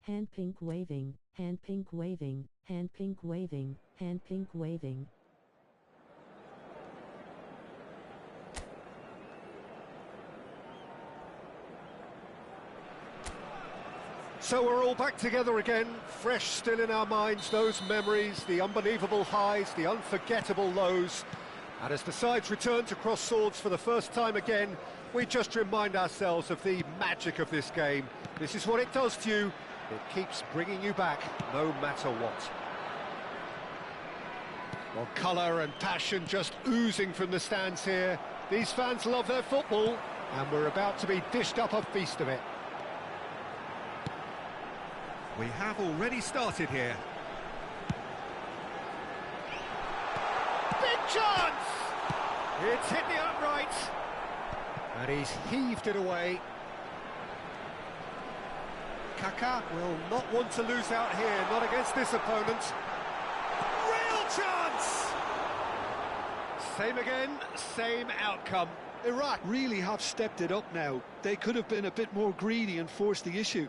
hand pink waving, hand pink waving, hand pink waving, hand pink waving. So we're all back together again, fresh still in our minds, those memories, the unbelievable highs, the unforgettable lows. And as the sides return to cross swords for the first time again, we just remind ourselves of the magic of this game. This is what it does to you. It keeps bringing you back, no matter what. Well, colour and passion just oozing from the stands here. These fans love their football, and we're about to be dished up a feast of it. We have already started here. Big chance! It's hit the upright. And he's heaved it away. Kaká will not want to lose out here, not against this opponent. Real chance! Same again, same outcome. Iraq really have stepped it up now. They could have been a bit more greedy and forced the issue.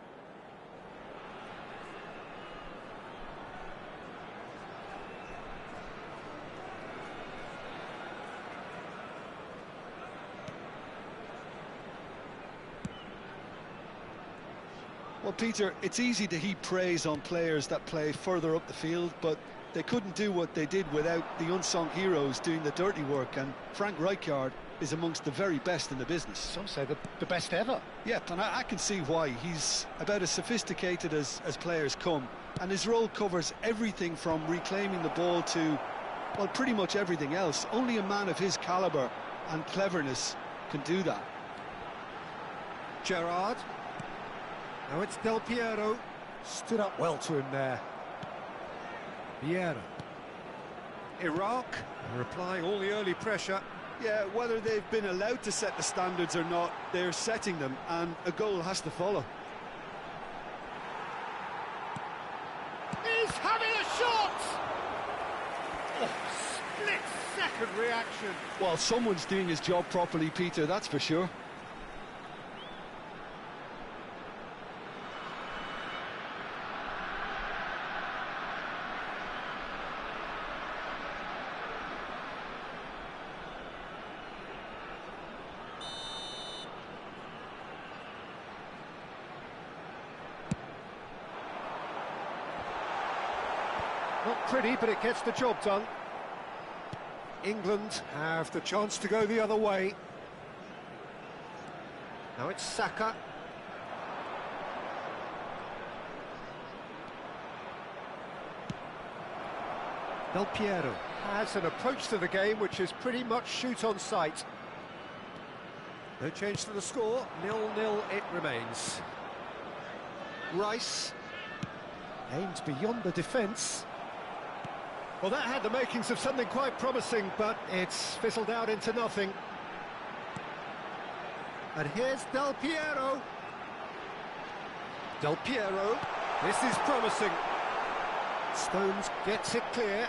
Well, Peter, it's easy to heap praise on players that play further up the field, but they couldn't do what they did without the unsung heroes doing the dirty work, and Frank Rijkaard is amongst the very best in the business. Some say the best ever. Yep, and I can see why. He's about as sophisticated as players come, and his role covers everything from reclaiming the ball to, well, pretty much everything else. Only a man of his calibre and cleverness can do that. Gerrard. Now it's Del Piero, stood up well to him there. Vieira. Iraq, are applying all the early pressure. Yeah, whether they've been allowed to set the standards or not, they're setting them, and a goal has to follow. He's having a shot! Oh, split-second reaction. Well, someone's doing his job properly, Peter, that's for sure. Not pretty, but it gets the job done. England have the chance to go the other way. Now it's Saka. Del Piero has an approach to the game which is pretty much shoot on sight. No change to the score, 0-0 it remains. Rice aimed beyond the defence. Well, that had the makings of something quite promising, but it's fizzled out into nothing. And here's Del Piero. Del Piero, this is promising. Stones gets it clear.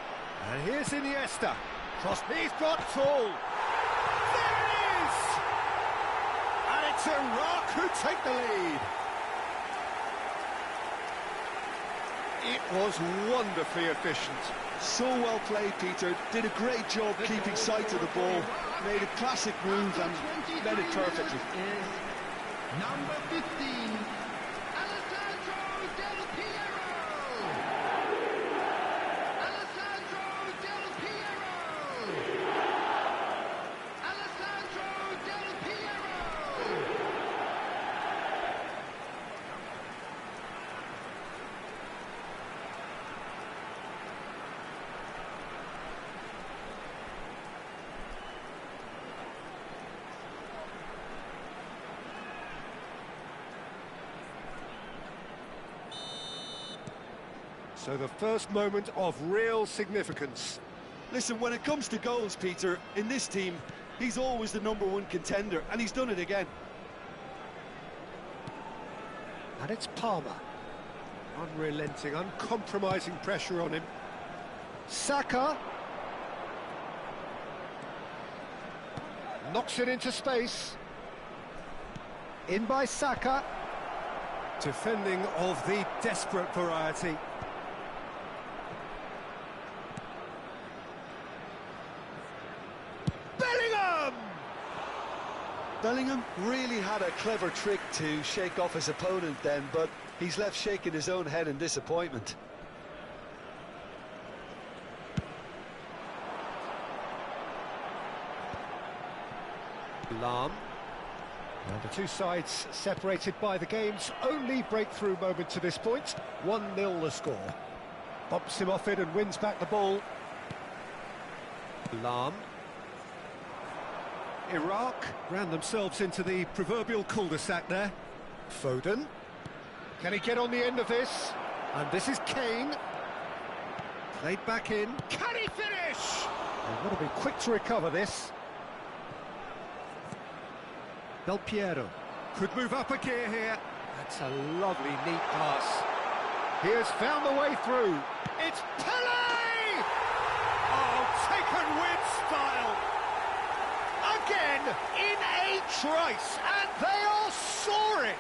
And here's Iniesta. Cross, he's got full. There it is! And it's Iraq who take the lead. It was wonderfully efficient. So well played, Peter. Did a great job keeping sight of the ball. Made a classic move and met it perfectly. Number 15, Alessandro Del Piero. Alessandro Del Piero. Alessandro Del Piero. So the first moment of real significance. Listen, when it comes to goals, Peter, in this team, he's always the #1 contender, and he's done it again. And it's Palmer. Unrelenting, uncompromising pressure on him. Saka. Knocks it into space. In by Saka. Defending of the desperate variety. Bellingham really had a clever trick to shake off his opponent then, but he's left shaking his own head in disappointment. Lahm. And the two sides separated by the game's only breakthrough moment to this point. 1-0 the score. Bumps him off it and wins back the ball. Lahm. Iraq ran themselves into the proverbial cul-de-sac there. Foden. Can he get on the end of this? And this is Kane. Played back in. Can he finish? They've got to be quick to recover this. Del Piero could move up a gear here. That's a lovely, neat pass. He has found the way through. It's Pele! Oh, taken with style. Again, in a trice, and they are soaring.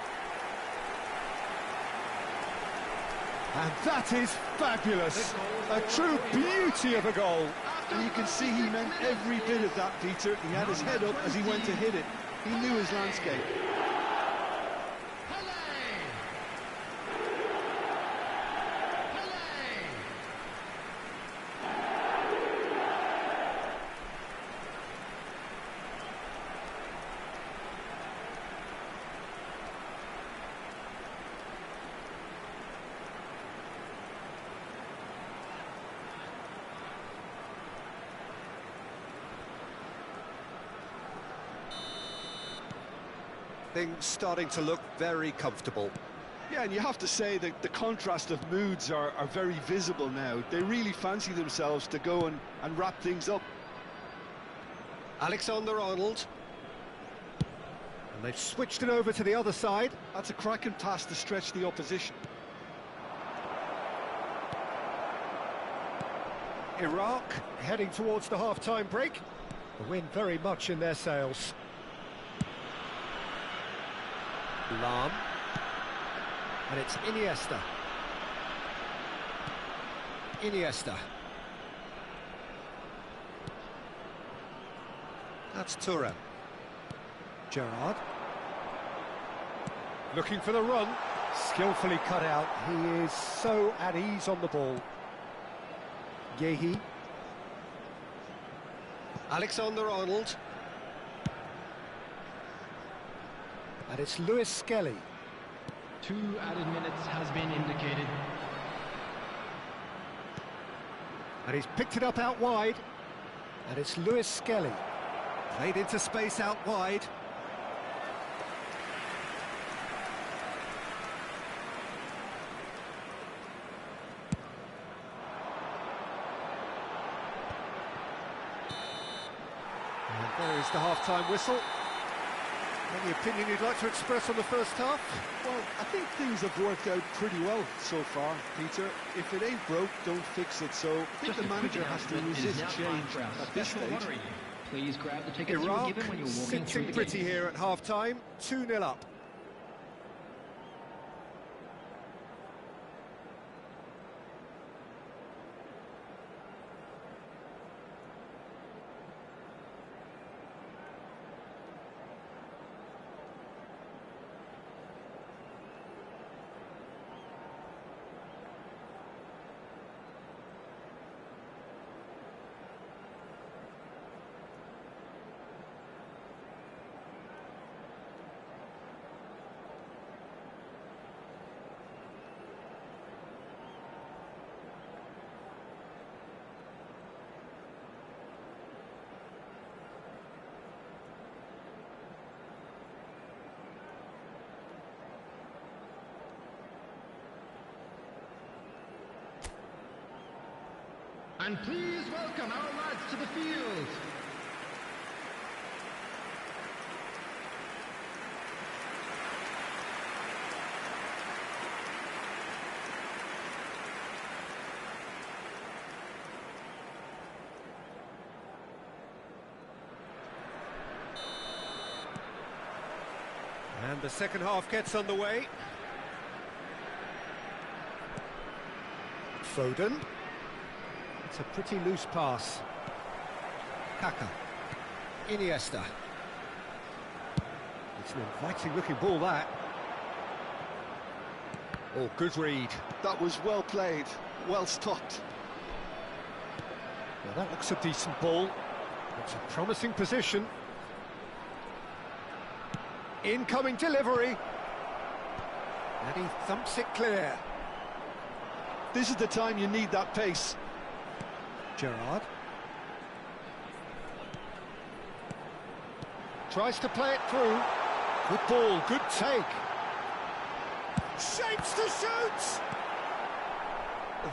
And that is fabulous. A true beauty of a goal. And you can see he meant every bit of that, Peter. He had his head up as he went to hit it. He knew his landscape. Things starting to look very comfortable. Yeah, and you have to say that the contrast of moods are very visible now. They really fancy themselves to go and wrap things up. Alexander-Arnold. And they've switched it over to the other side. That's a cracking pass to stretch the opposition. Iraq heading towards the half-time break. The wind very much in their sails. Lahm. And it's Iniesta. Iniesta. That's Thuram. Gerrard. Looking for the run. Skillfully cut out. He is so at ease on the ball. Yehi. Alexander-Arnold. And it's Lewis Skelly. 2 added minutes has been indicated. And he's picked it up out wide. And it's Lewis Skelly. Played into space out wide. And there is the half-time whistle. Any opinion you'd like to express on the first half? Well, I think things have worked out pretty well so far, Peter. If it ain't broke, don't fix it. So I think the manager has to resist change at this stage. Please grab the tickets you were Iraq given when you were walking through sitting the pretty gate. here at half-time, 2-0 up. And please welcome our lads to the field. And the second half gets underway. Foden. It's a pretty loose pass. Kaka. Iniesta. It's an inviting-looking ball, that. Oh, good read. That was well played, well stopped. Well, that looks a decent ball. It's a promising position. Incoming delivery. And he thumps it clear. This is the time you need that pace. Gerrard. Tries to play it through. Good ball, good take. Shapes to shoot!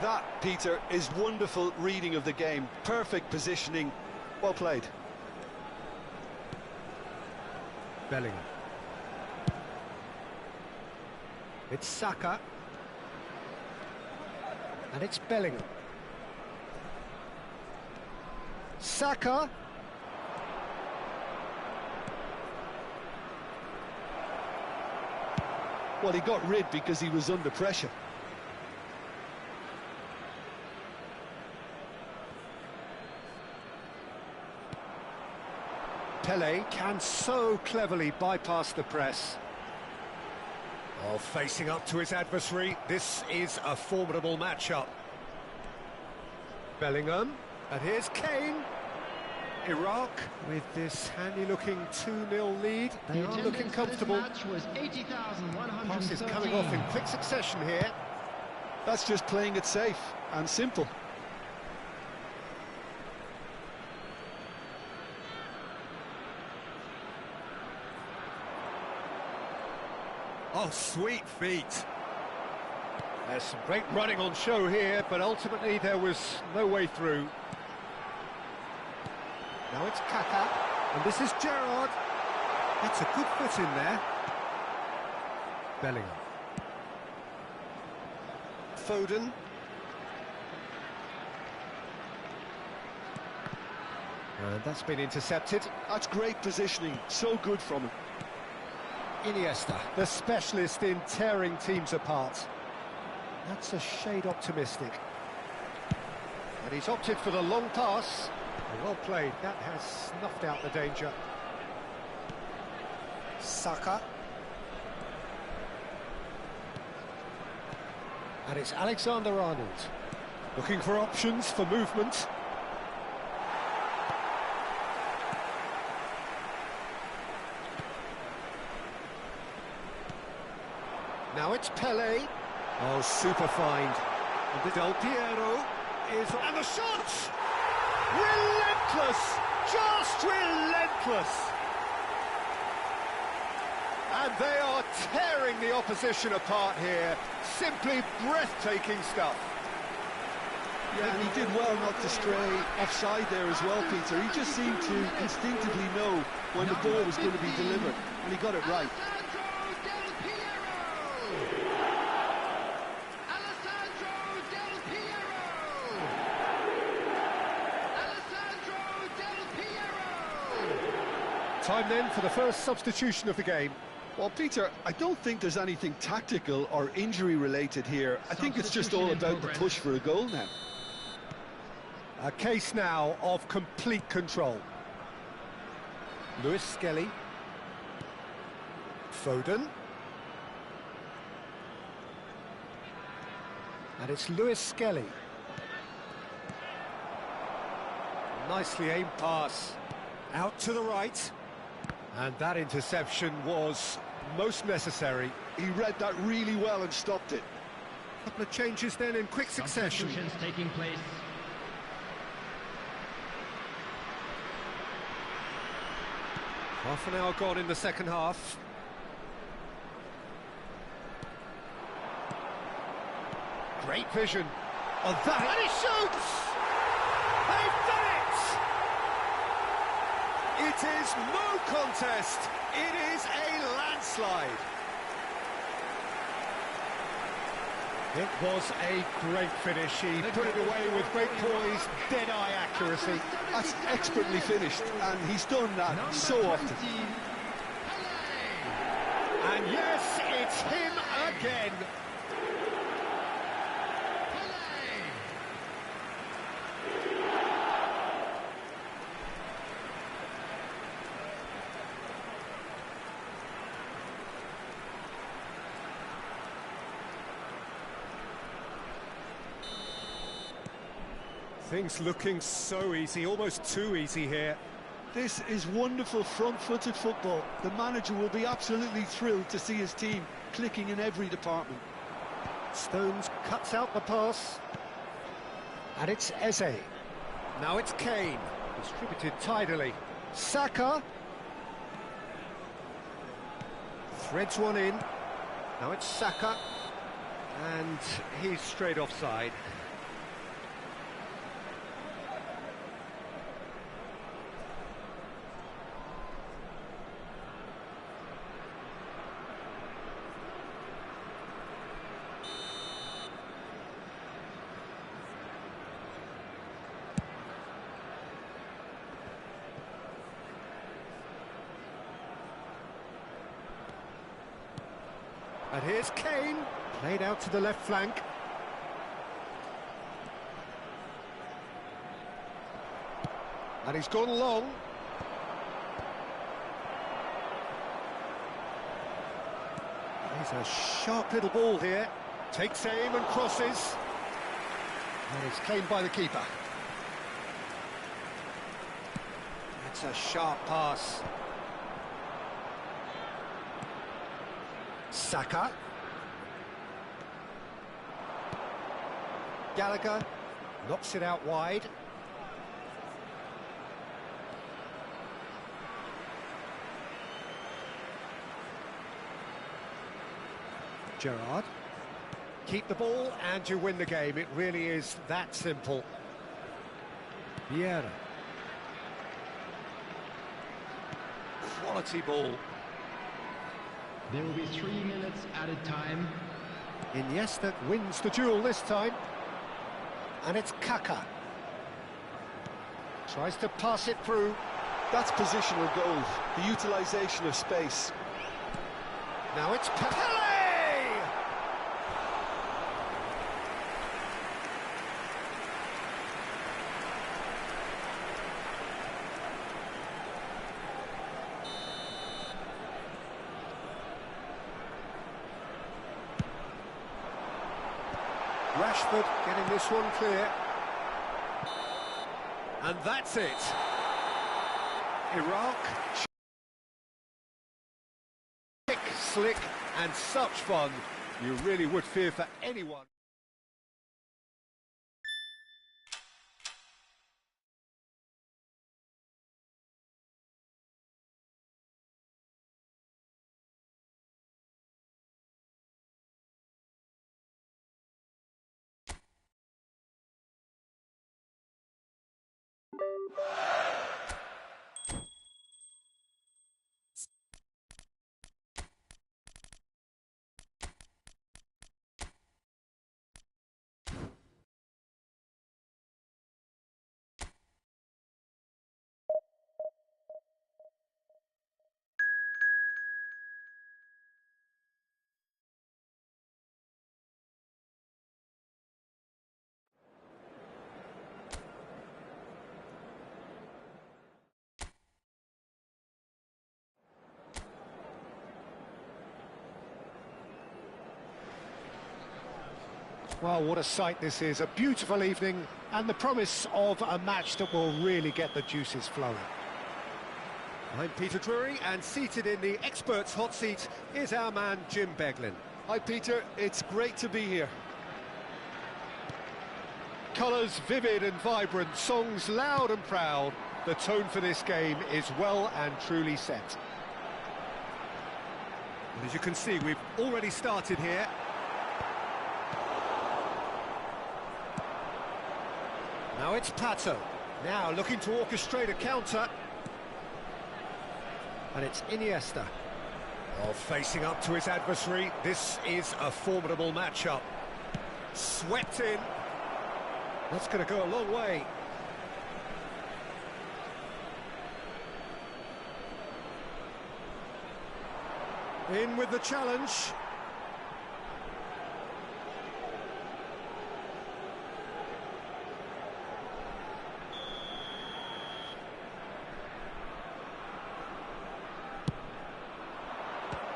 That, Peter, is wonderful reading of the game. Perfect positioning. Well played. Bellingham. It's Saka. And it's Bellingham. Saka. Well, he got rid because he was under pressure. Pele can so cleverly bypass the press. Oh, facing up to his adversary, this is a formidable matchup. Bellingham, and here's Kane. Iraq with this handy-looking 2-0 lead. They are looking comfortable. Pass is coming off in quick succession here. That's just playing it safe and simple. Oh, sweet feet. There's some great running on show here, but ultimately there was no way through. Now it's Kaka, and this is Gerrard. That's a good foot in there. Bellingham. Foden. And that's been intercepted. That's great positioning, so good from him. Iniesta, the specialist in tearing teams apart. That's a shade optimistic. And he's opted for the long pass. Well played, that has snuffed out the danger. Saka. And it's Alexander-Arnold. Looking for options for movement. Now it's Pele. Oh, super find. And Del Piero is... And the shot! Relentless! Just relentless! And they are tearing the opposition apart here. Simply breathtaking stuff. Yeah, and he did well not to stray offside there as well, Peter. He just seemed to instinctively know when the ball was going to be delivered, and he got it right. Time then for the first substitution of the game. Well, Peter, I don't think there's anything tactical or injury-related here. I think it's just all about the push for a goal now. A case now of complete control. Lewis Skelly. Foden. And it's Lewis Skelly. Nicely aimed pass. Out to the right. And that interception was most necessary. He read that really well and stopped it. A couple of changes then in quick succession. Taking place. Half an hour gone in the second half. Great vision of that, and he shoots! They've done it! It is no contest, it is a landslide. It was a great finish, he put it away with great poise, dead-eye accuracy. That's expertly finished, and he's done that so often. And yes, it's him again. Things looking so easy, almost too easy here. This is wonderful front-footed football. The manager will be absolutely thrilled to see his team clicking in every department. Stones cuts out the pass. And it's Eze. Now it's Kane. Distributed tidily. Saka. Threads one in. Now it's Saka. And he's straight offside. And here's Kane, played out to the left flank. And he's gone long. He's a sharp little ball here. Takes aim and crosses. And it's claimed by the keeper. That's a sharp pass. Saka. Gallagher knocks it out wide. Gerrard. Keep the ball and you win the game. It really is that simple. Vieira. Quality ball. There will be 3 minutes added time. Iniesta wins the duel this time. And it's Kaka. Tries to pass it through. That's positional goal, the utilisation of space. Now it's Pele! Rashford getting this one clear. And that's it. Iraq. Quick, slick, and such fun. You really would fear for anyone. Well, what a sight this is. A beautiful evening and the promise of a match that will really get the juices flowing. I'm Peter Drury, and seated in the experts' hot seat is our man Jim Beglin. Hi Peter, it's great to be here. Colours vivid and vibrant, songs loud and proud. The tone for this game is well and truly set. And as you can see, we've already started here. Now it's Pato, now looking to orchestrate a counter. And it's Iniesta. Oh, facing up to his adversary, this is a formidable matchup. Swept in. That's going to go a long way. In with the challenge.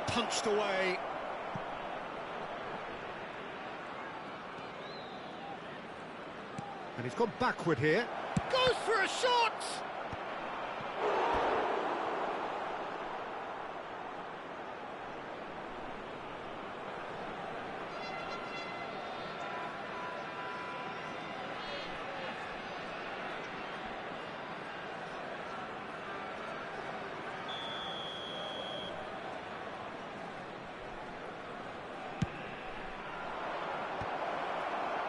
Punched away. And he's gone backward here. Goes for a shot!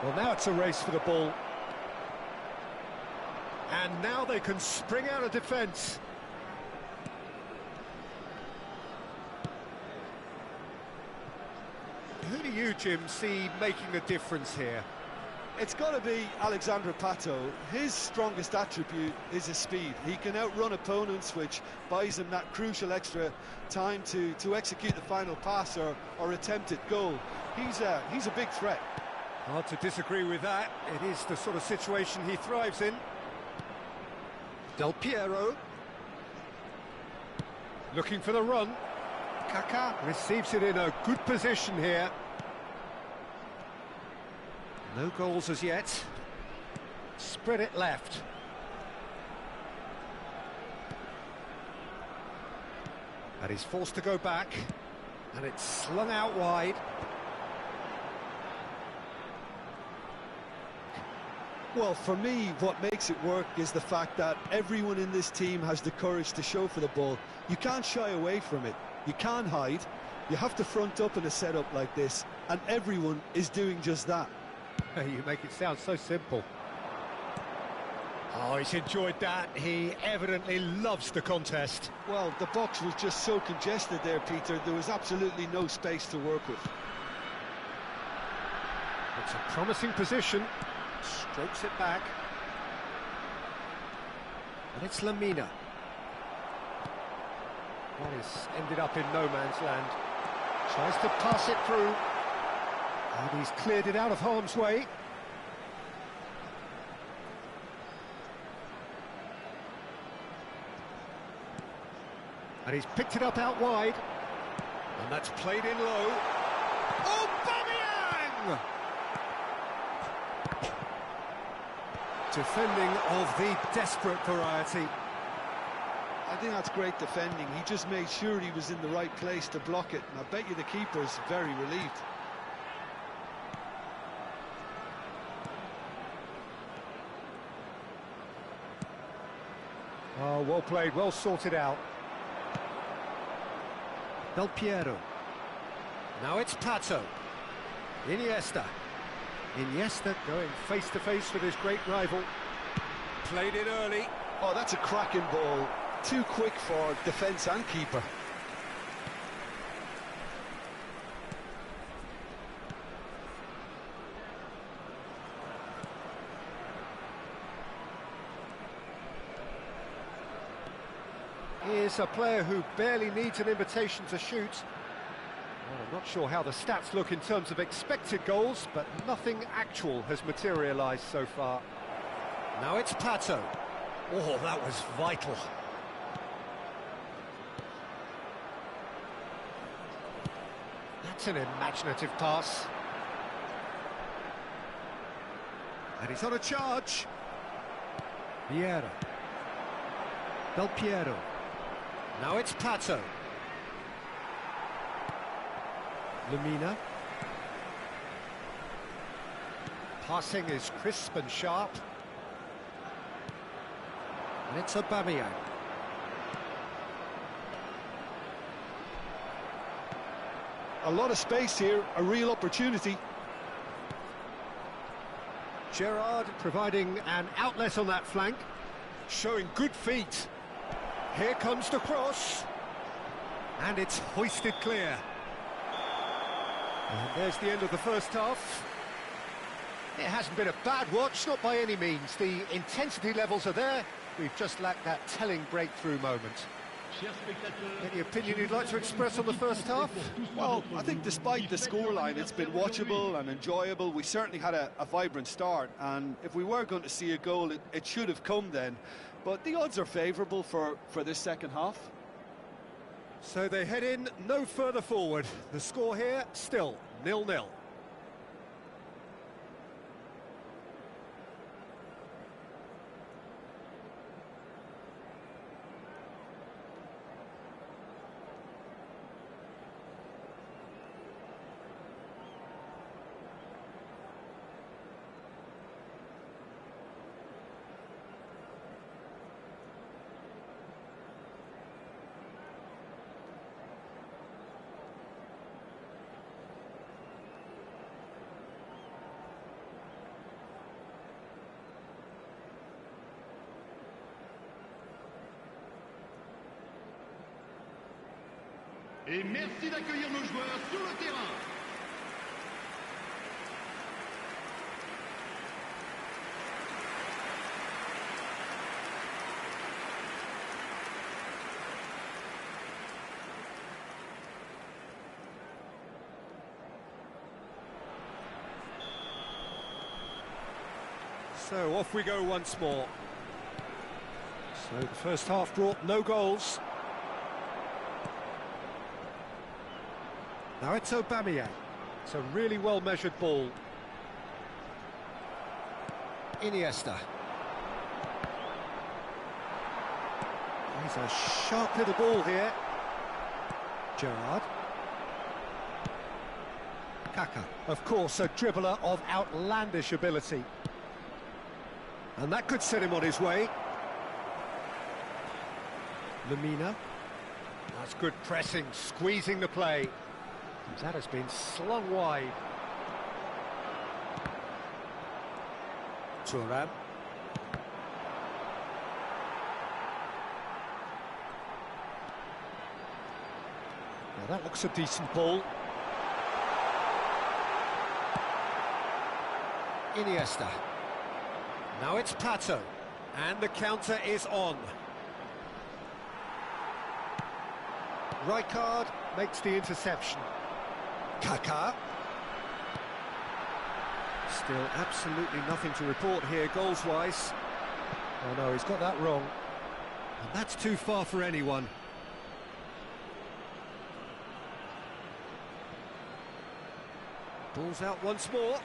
Well, now it's a race for the ball. And now they can spring out of defence. Who do you, Jim, see making a difference here? It's got to be Alexandre Pato. His strongest attribute is his speed. He can outrun opponents, which buys him that crucial extra time to execute the final pass or attempted goal. He's a big threat. Hard to disagree with that. It is the sort of situation he thrives in. Del Piero. Looking for the run. Kaká receives it in a good position here. No goals as yet. Spread it left. And he's forced to go back. And it's slung out wide. Well, for me, what makes it work is the fact that everyone in this team has the courage to show for the ball. You can't shy away from it. You can't hide. You have to front up in a setup like this, and everyone is doing just that. You make it sound so simple. Oh, he's enjoyed that. He evidently loves the contest. Well, the box was just so congested there, Peter. There was absolutely no space to work with. It's a promising position. Strokes it back. And it's Lamina. That has ended up in no man's land. Tries to pass it through. And he's cleared it out of harm's way. And he's picked it up out wide. And that's played in low. Oh, Aubameyang! Defending of the desperate variety. I think that's great defending. He just made sure he was in the right place to block it. And I bet you the keeper's very relieved. Oh, well played, well sorted out. Del Piero. Now it's Pato. Iniesta. Iniesta going face-to-face with his great rival. Played it early. Oh, that's a cracking ball. Too quick for defence and keeper. He is a player who barely needs an invitation to shoot. Well, I'm not sure how the stats look in terms of expected goals, but nothing actual has materialised so far. Now it's Pato. Oh, that was vital. That's an imaginative pass. And he's on a charge. Vieira. Del Piero. Now it's Pato. Lamina. Passing is crisp and sharp. And it's Aubameyang. A lot of space here, a real opportunity. Gerrard providing an outlet on that flank, showing good feet. Here comes the cross, and it's hoisted clear. And there's the end of the first half. It hasn't been a bad watch, not by any means. The intensity levels are there. We've just lacked that telling breakthrough moment. Any opinion you'd like to express on the first half? Well, I think despite the scoreline, it's been watchable and enjoyable. We certainly had a vibrant start, and if we were going to see a goal, it should have come then. But the odds are favourable for this second half. So they head in no further forward. The score here, still 0-0. Et merci d'accueillir nos joueurs sur le terrain. So off we go once more. So the first half brought no goals. Now it's Aubameyang. It's a really well-measured ball. Iniesta. He's a sharp little ball here. Gerrard. Kaka. Of course, a dribbler of outlandish ability. And that could set him on his way. Lamina. That's good pressing, squeezing the play. That has been slung wide. Thuram. Now that looks a decent ball. Iniesta. Now it's Pato, and the counter is on. Rijkaard makes the interception. Kaka. Still absolutely nothing to report here goals-wise. Oh no, he's got that wrong. And that's too far for anyone. Ball's out once more.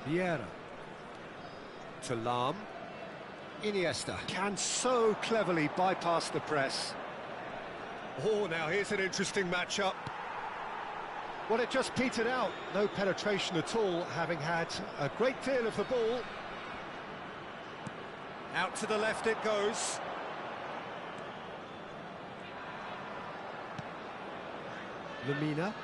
Vieira. To Lahm. Iniesta can so cleverly bypass the press. Oh, now here's an interesting matchup. Well, it just petered out. No penetration at all, having had a great deal of the ball. Out to the left it goes. Lamina.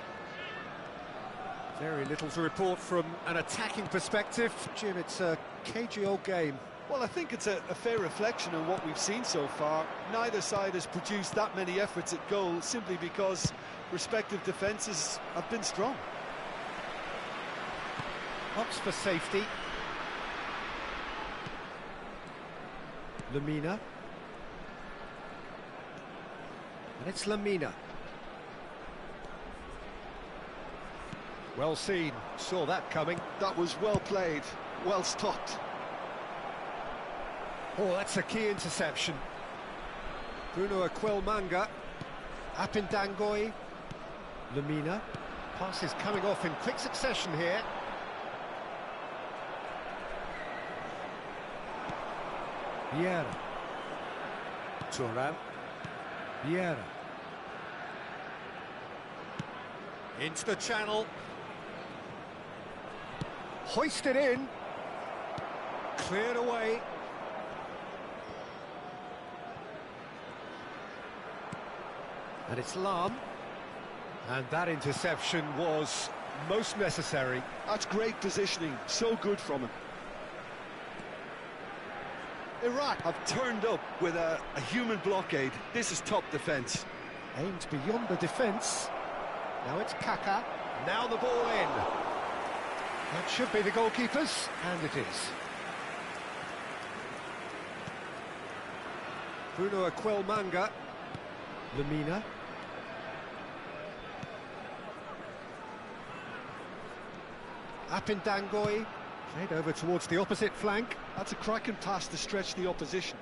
Very little to report from an attacking perspective. Jim, it's a cagey old game. Well, I think it's a fair reflection on what we've seen so far. Neither side has produced that many efforts at goal simply because respective defences have been strong. Opts for safety. Lamina. And it's Lamina. Well seen, saw that coming. That was well played, well stopped. Oh, that's a key interception. Bruno Aquilmanga. Apindangoi. Lamina. Pass is coming off in quick succession here. Vieira. Thuram. Vieira. Into the channel. Hoisted in. Cleared away. And it's Lahm. And that interception was most necessary. That's great positioning, so good from him. Iraq have turned up with a human blockade. This is top defence. Aimed beyond the defence. Now it's Kaka. Now the ball in. That should be the goalkeepers, and it is. Bruno Aquilmanga. Lamina. Apindangoi. Played over towards the opposite flank. That's a cracking pass to stretch the opposition.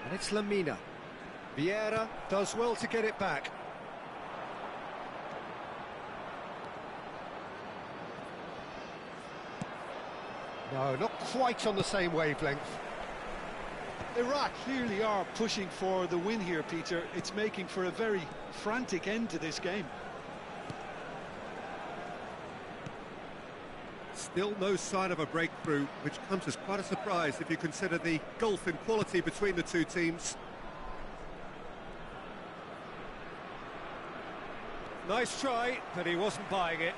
And it's Lamina. Vieira does well to get it back. No, not quite on the same wavelength. Iraq clearly are pushing for the win here, Peter. It's making for a very frantic end to this game. Still no sign of a breakthrough, which comes as quite a surprise if you consider the gulf in quality between the two teams. Nice try, but he wasn't buying it.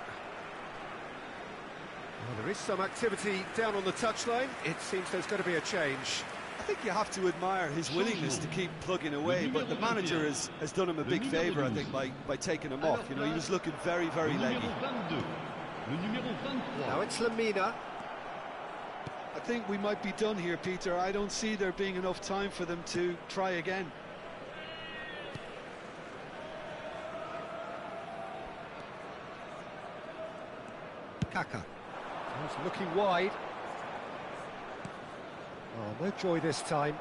Well, there is some activity down on the touchline. It seems there's going to be a change. I think you have to admire his willingness to keep plugging away, but the manager has done him a big favour, I think, by taking him off. You know, he was looking very, very leggy. Now it's Lamina. I think we might be done here, Peter. I don't see there being enough time for them to try again. Kaka. He's looking wide. Oh, no joy this time.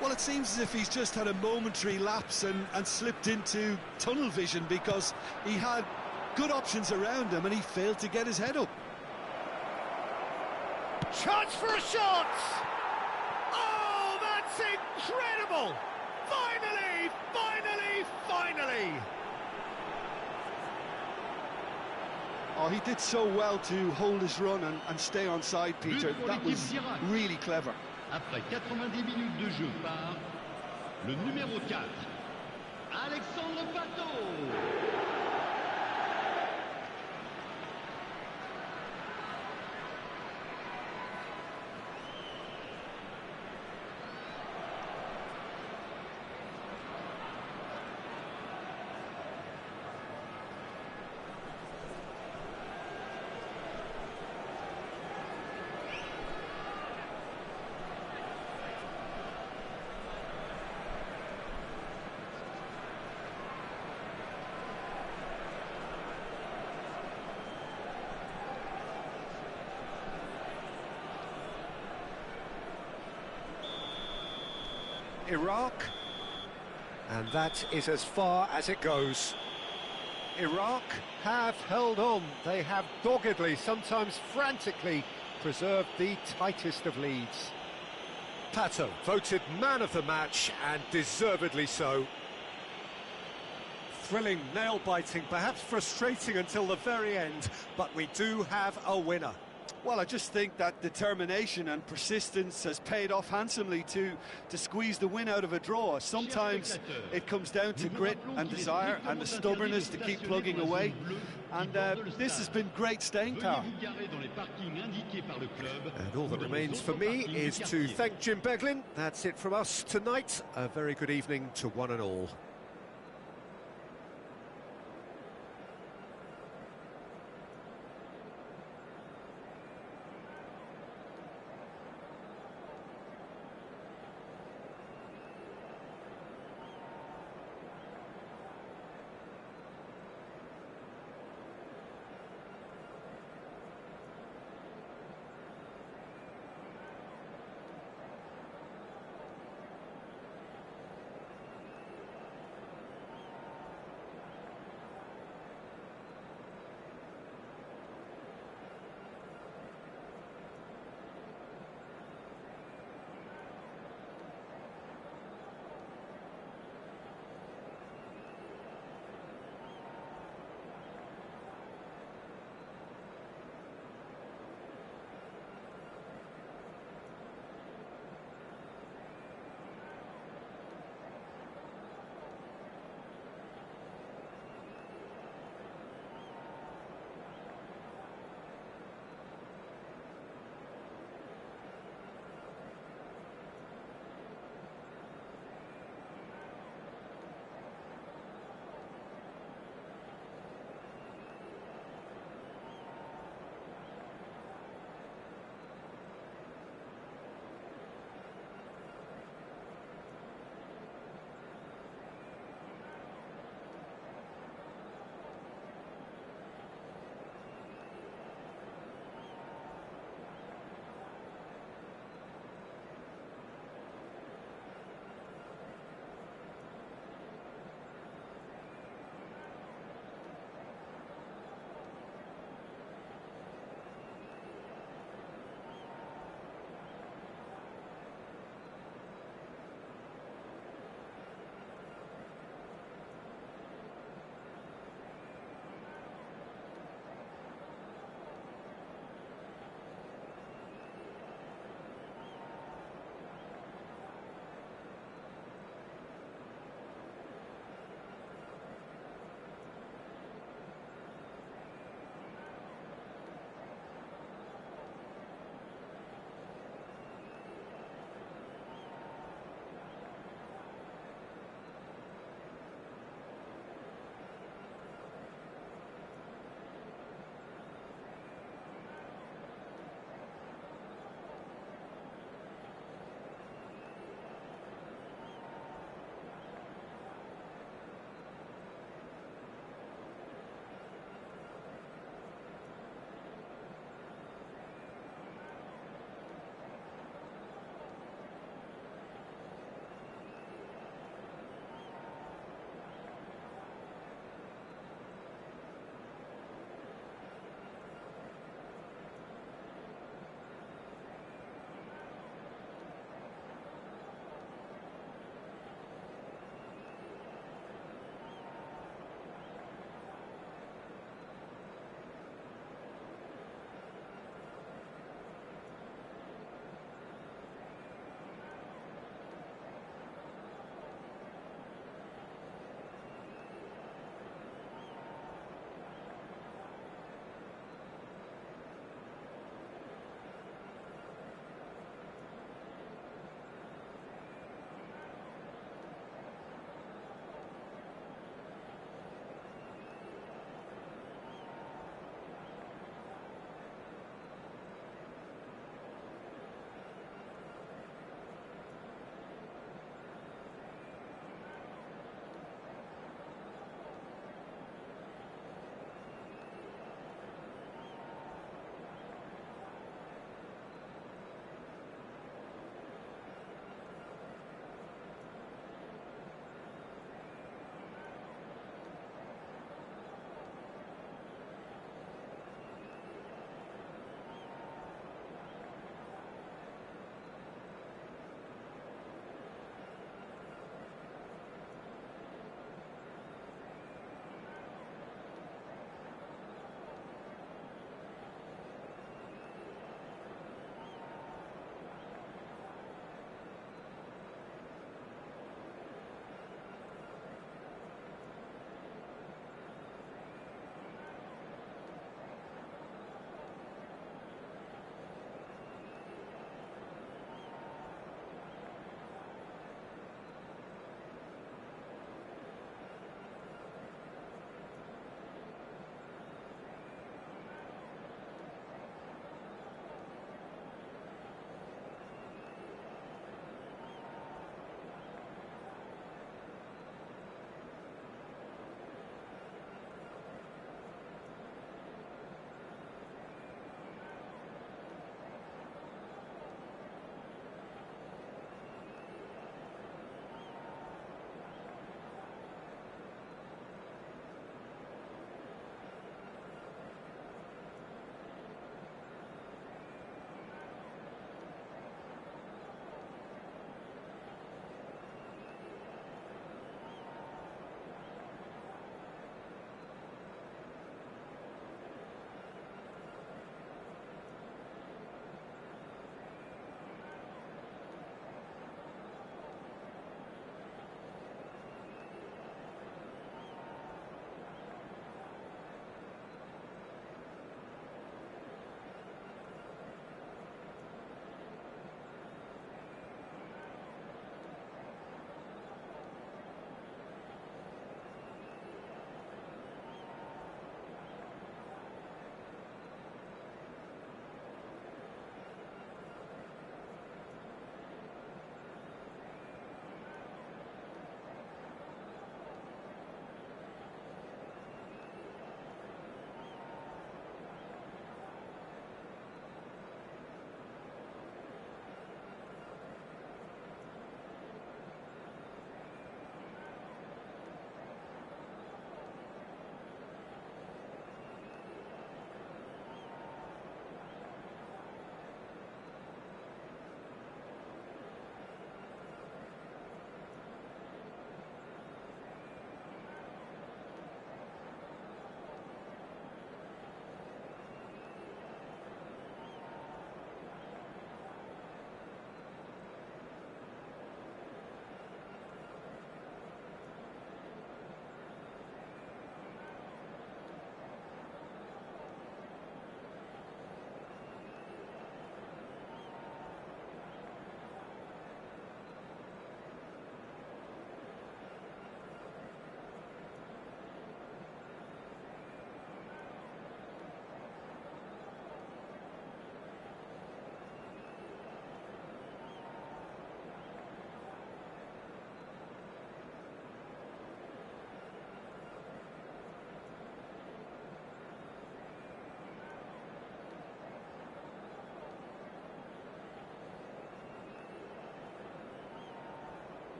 Well, it seems as if he's just had a momentary lapse and slipped into tunnel vision, because he had good options around him and he failed to get his head up. Chance for a shot! Oh, that's incredible! Finally, finally, finally! Oh, he did so well to hold his run and stay on side, Peter. That was really clever. Après 90 minutes de jeu par le numéro 4, Alexandre Pato. Iraq, and that is as far as it goes. Iraq have held on. They have doggedly, sometimes frantically, preserved the tightest of leads. Pato voted man of the match, and deservedly so. Thrilling, nail-biting, perhaps frustrating until the very end, but we do have a winner. Well, I just think that determination and persistence has paid off handsomely to squeeze the win out of a draw. Sometimes it comes down to grit and desire and the stubbornness to keep plugging away. And this has been great staying power. And all that remains for me is to thank Jim Beglin. That's it from us tonight. A very good evening to one and all.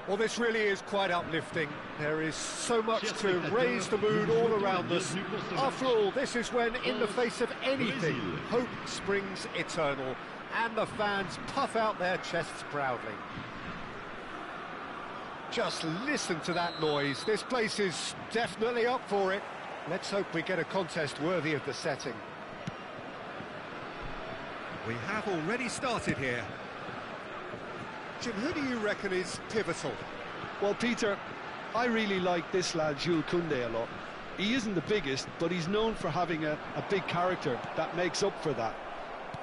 Well, this really is quite uplifting. There is so much to raise the mood all around us. After all, this is when, in the face of anything, hope springs eternal, and the fans puff out their chests proudly. Just listen to that noise. This place is definitely up for it. Let's hope we get a contest worthy of the setting. We have already started here. Jim, who do you reckon is pivotal? Well, Peter, I really like this lad, Jules Koundé, a lot. He isn't the biggest, but he's known for having a big character that makes up for that.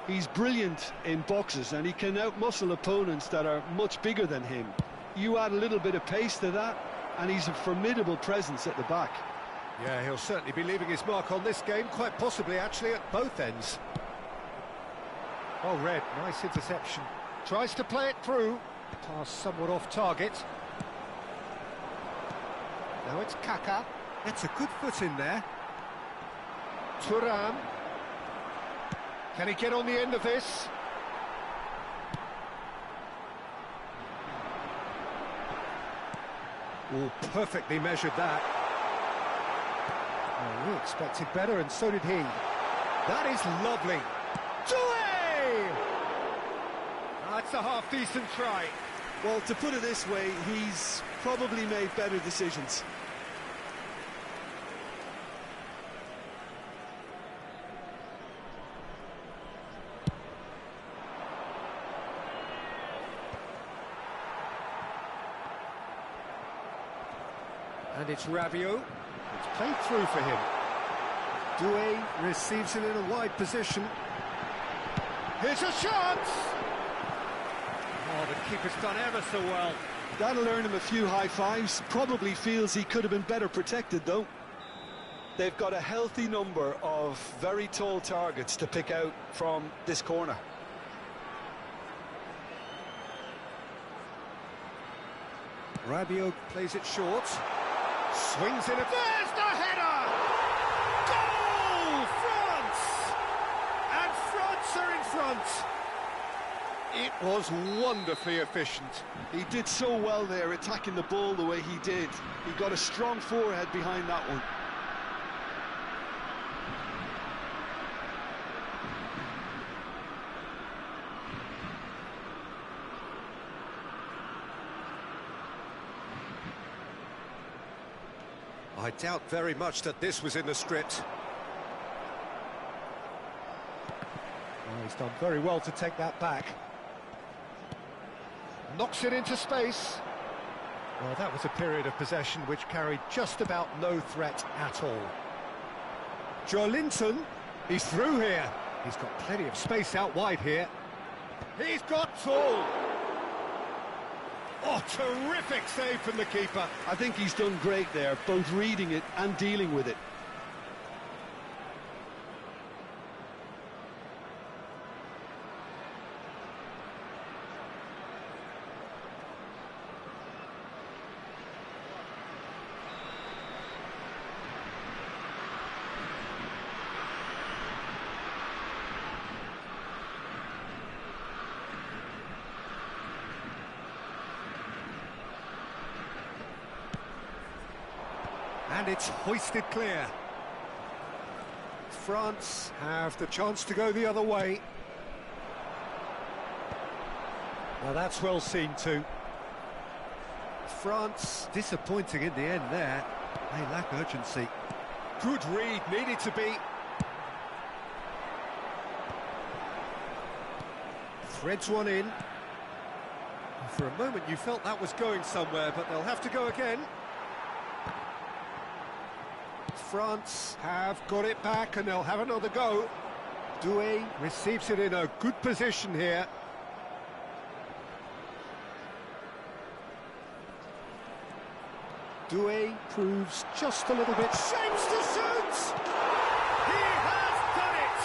He's brilliant in boxes, and he can outmuscle opponents that are much bigger than him. You add a little bit of pace to that, and he's a formidable presence at the back. Yeah, he'll certainly be leaving his mark on this game, quite possibly, actually, at both ends. Oh, Red, nice interception. Tries to play it through. Pass somewhat off target. Now it's Kaka. That's a good foot in there. Thuram. Can he get on the end of this? Oh, perfectly measured that. Oh, we expected better, and so did he. That is lovely. That's a half-decent try. Well, to put it this way, he's probably made better decisions. And it's Rabiot. It's played through for him. Doué receives it in a wide position. Here's a chance! Oh, the keeper's done ever so well. That'll earn him a few high fives. Probably feels he could have been better protected, though. They've got a healthy number of very tall targets to pick out from this corner. Rabiot plays it short. Swings in it. There's the header! Goal! France! And France are in front. It was wonderfully efficient. He did so well there, attacking the ball the way he did. He got a strong forehead behind that one. I doubt very much that this was in the script. Oh, he's done very well to take that back. Knocks it into space. Well, that was a period of possession which carried just about no threat at all. Joelinton, he's through here. He's got plenty of space out wide here. He's got tall. Oh, terrific save from the keeper. I think he's done great there, both reading it and dealing with it. And it's hoisted clear. France have the chance to go the other way. Well, that's well seen too. France disappointing in the end there. They lack urgency. Good read, needed to be. Threads one in. For a moment you felt that was going somewhere, but they'll have to go again. France have got it back and they'll have another go. Doué receives it in a good position here. Doué proves just a little bit. Shapes to suit! He has done it!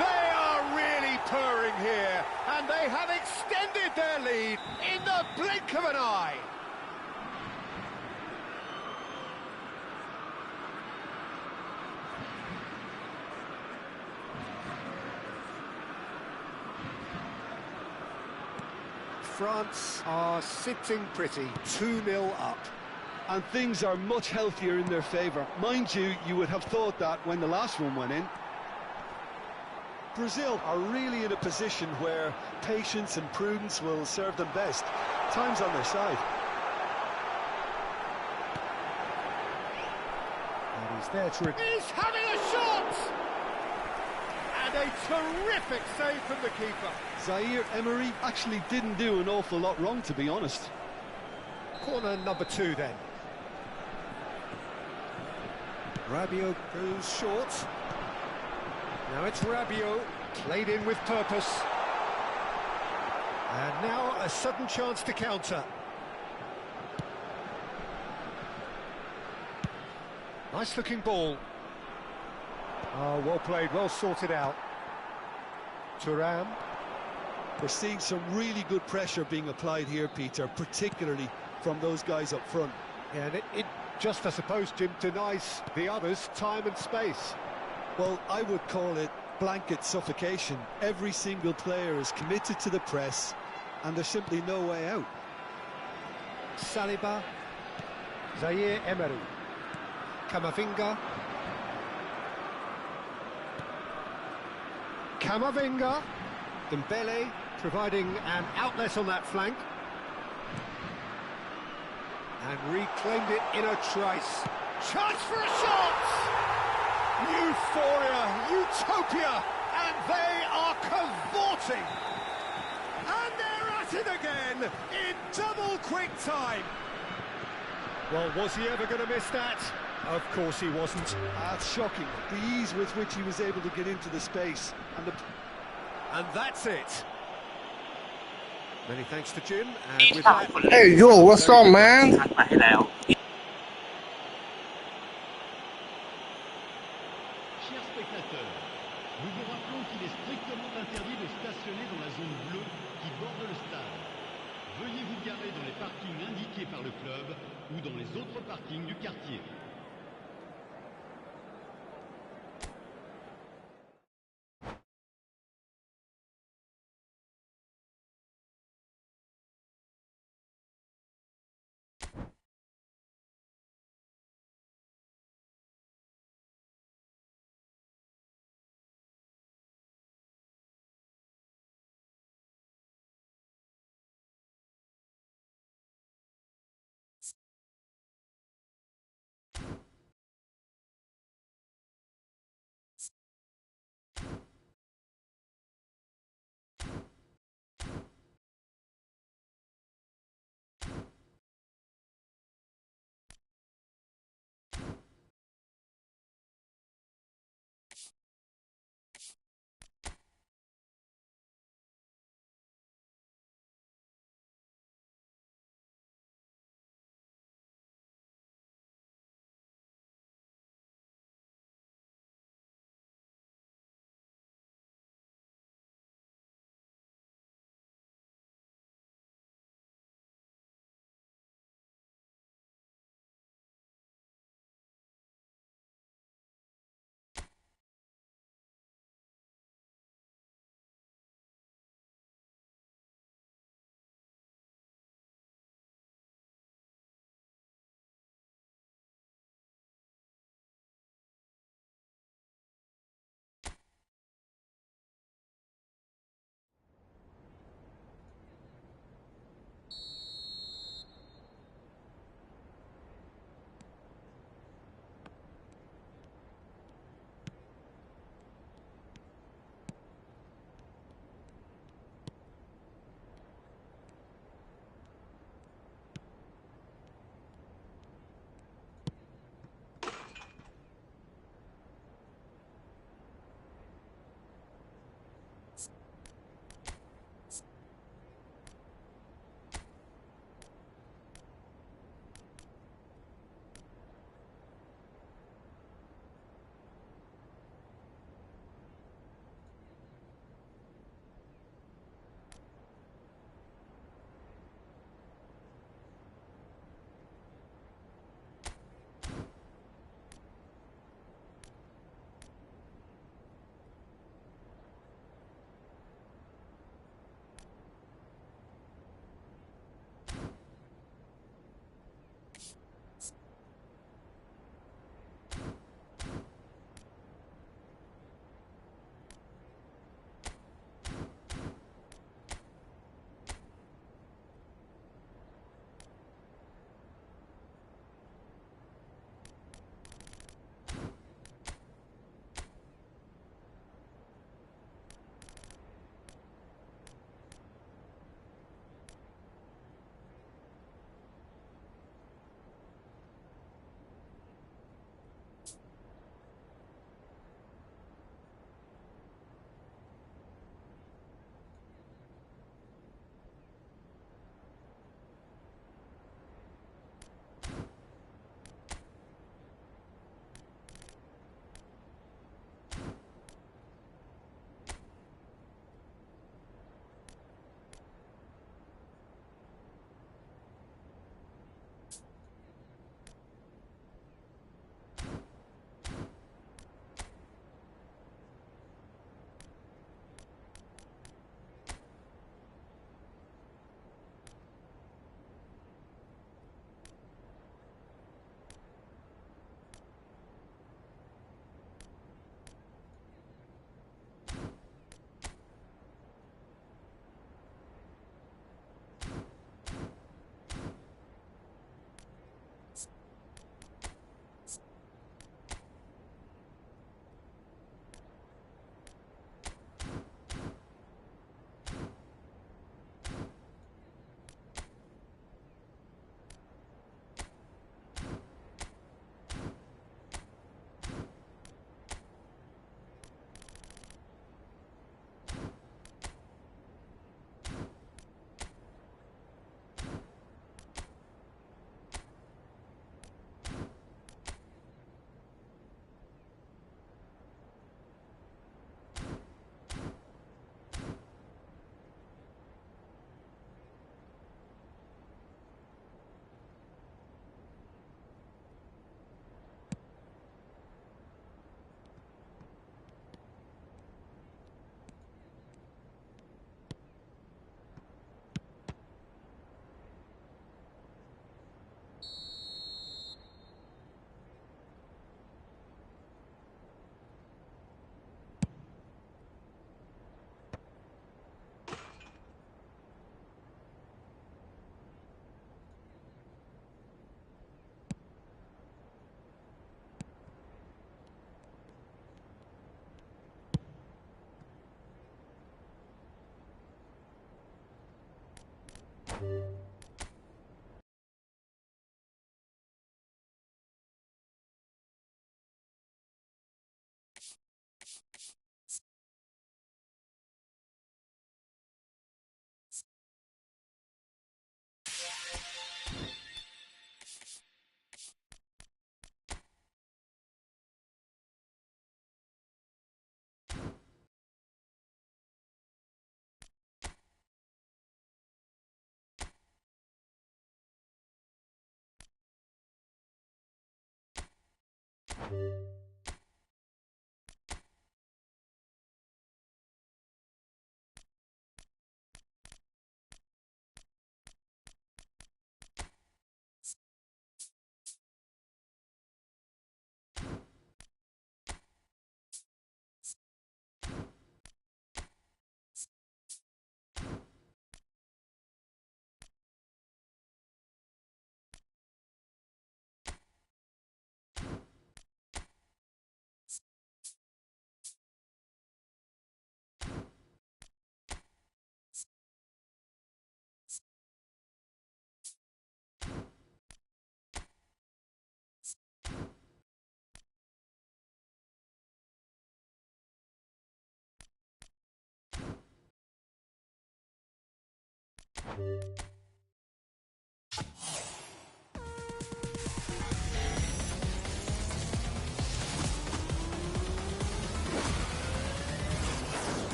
They are really purring here, and they have extended their lead in the blink of an eye. France are sitting pretty, 2-0 up. And things are much healthier in their favour. Mind you, you would have thought that when the last one went in. Brazil are really in a position where patience and prudence will serve them best. Time's on their side. And he's there to... He's having a shot! And a terrific save from the keeper. Zaire Emery actually didn't do an awful lot wrong, to be honest. Corner number 2 then. Rabiot goes short. Now it's Rabiot, played in with purpose. And now a sudden chance to counter. Nice looking ball. Oh, well played, well sorted out. Thuram. We're seeing some really good pressure being applied here, Peter, particularly from those guys up front. Yeah, and it just, I suppose, Jim, denies the others time and space. Well, I would call it blanket suffocation. Every single player is committed to the press, and there's simply no way out. Saliba, Zaire Emery, Camavinga, Dembele providing an outlet on that flank. And reclaimed it in a trice. Chance for a shot! Euphoria, utopia, and they are cavorting. And they're at it again in double quick time. Well, was he ever going to miss that? Of course he wasn't. That's shocking. The ease with which he was able to get into the space. And that's it. Many thanks to Jim. And with that, Hey, yo, what's up, man? Chers spectateurs, nous vous rappelons qu'il est strictement interdit de stationner dans la zone bleue qui borde le stade. Veuillez vous garer dans les parkings indiqués par le club ou dans les autres parkings du quartier.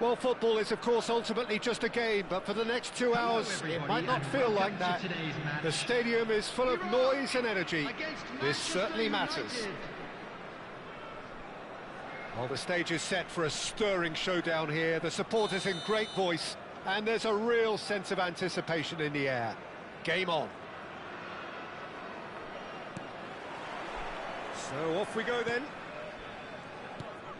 Well, football is, of course, ultimately just a game, but for the next 2 hours, it might not feel like that. The stadium is full of noise and energy. This certainly matters. Well, the stage is set for a stirring showdown here. The supporters in great voice, and there's a real sense of anticipation in the air. Game on. So off we go then.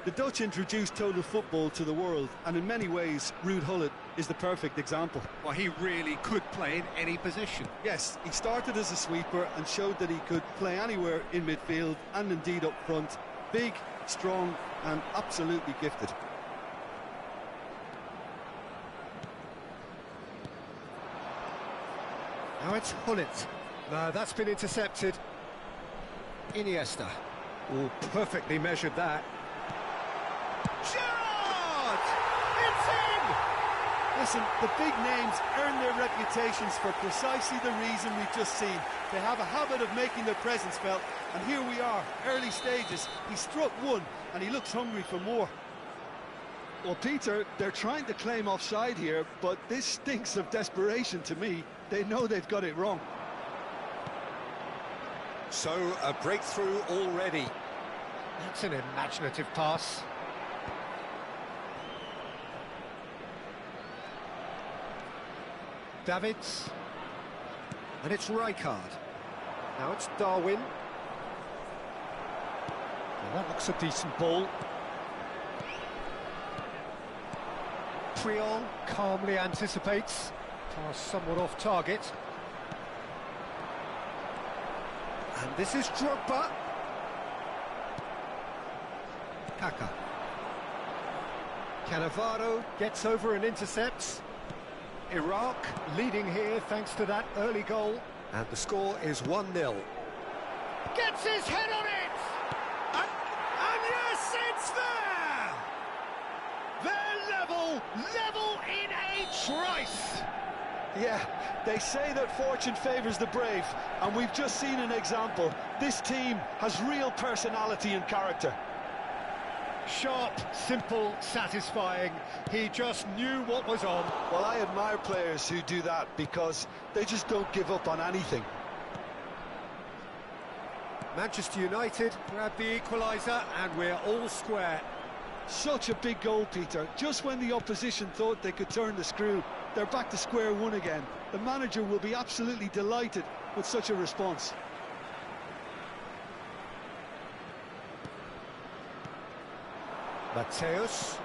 The Dutch introduced total football to the world, and in many ways, Ruud Gullit is the perfect example. Well, he really could play in any position. Yes, he started as a sweeper and showed that he could play anywhere in midfield and indeed up front. Big, strong and absolutely gifted. Now it's Gullit. No, that's been intercepted. Iniesta. Oh, perfectly measured that. Shot! It's in! Listen, the big names earn their reputations for precisely the reason we've just seen. They have a habit of making their presence felt, and here we are, early stages. He struck one, and he looks hungry for more. Well, Peter, they're trying to claim offside here, but this stinks of desperation to me. They know they've got it wrong. So, a breakthrough already. That's an imaginative pass. Davids. And it's Rijkaard. Now it's Darwin. Well, that looks a decent ball. Priol calmly anticipates. Pass somewhat off target. And this is Drogba. Kaka. Cannavaro gets over and intercepts. Iraq leading here thanks to that early goal. And the score is 1-0. Gets his head on it! And yes, it's there! They're level in a trice! Yeah, they say that fortune favours the brave, and we've just seen an example. This team has real personality and character. Sharp, simple, satisfying. He just knew what was on. Well, I admire players who do that because they just don't give up on anything. Manchester United grab the equaliser and we're all square. Such a big goal, Peter. Just when the opposition thought they could turn the screw, they're back to square one again. The manager will be absolutely delighted with such a response. Mateus.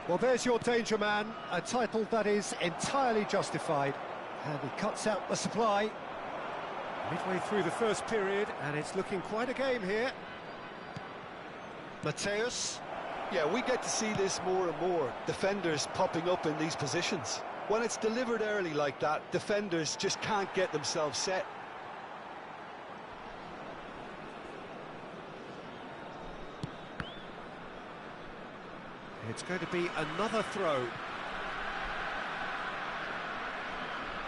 Well, there's your danger man, a title that is entirely justified. And he cuts out the supply. Midway through the first period, and it's looking quite a game here. Mateus. Yeah, we get to see this more and more. Defenders popping up in these positions. When it's delivered early like that, defenders just can't get themselves set. It's going to be another throw.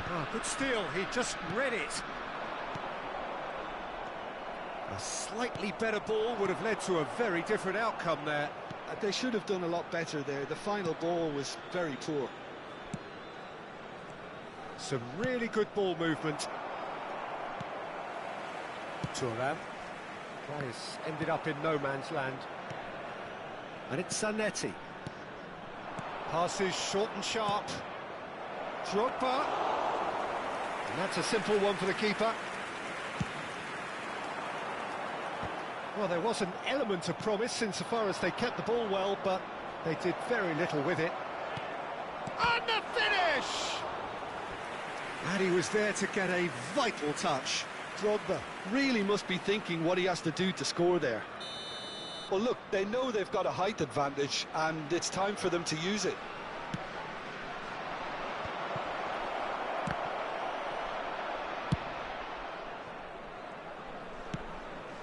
Oh, good steal, he just read it. A slightly better ball would have led to a very different outcome there. They should have done a lot better there. The final ball was very poor. Some really good ball movement. Thuram. That has ended up in no man's land. And it's Zanetti. Passes short and sharp. Drogba. And that's a simple one for the keeper. Well, there was an element of promise insofar as they kept the ball well, but they did very little with it. And the finish! And he was there to get a vital touch. Drogba really must be thinking what he has to do to score there. Well, look, they know they've got a height advantage, and it's time for them to use it.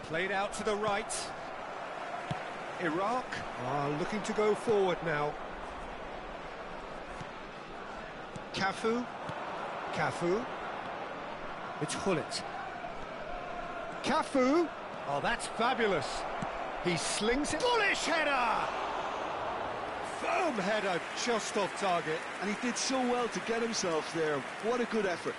Played out to the right. Iraq are looking to go forward now. Cafu. It's Gullit. Cafu. Oh, that's fabulous. He slings it. Bullish header! Boom, header just off target. And he did so well to get himself there. What a good effort.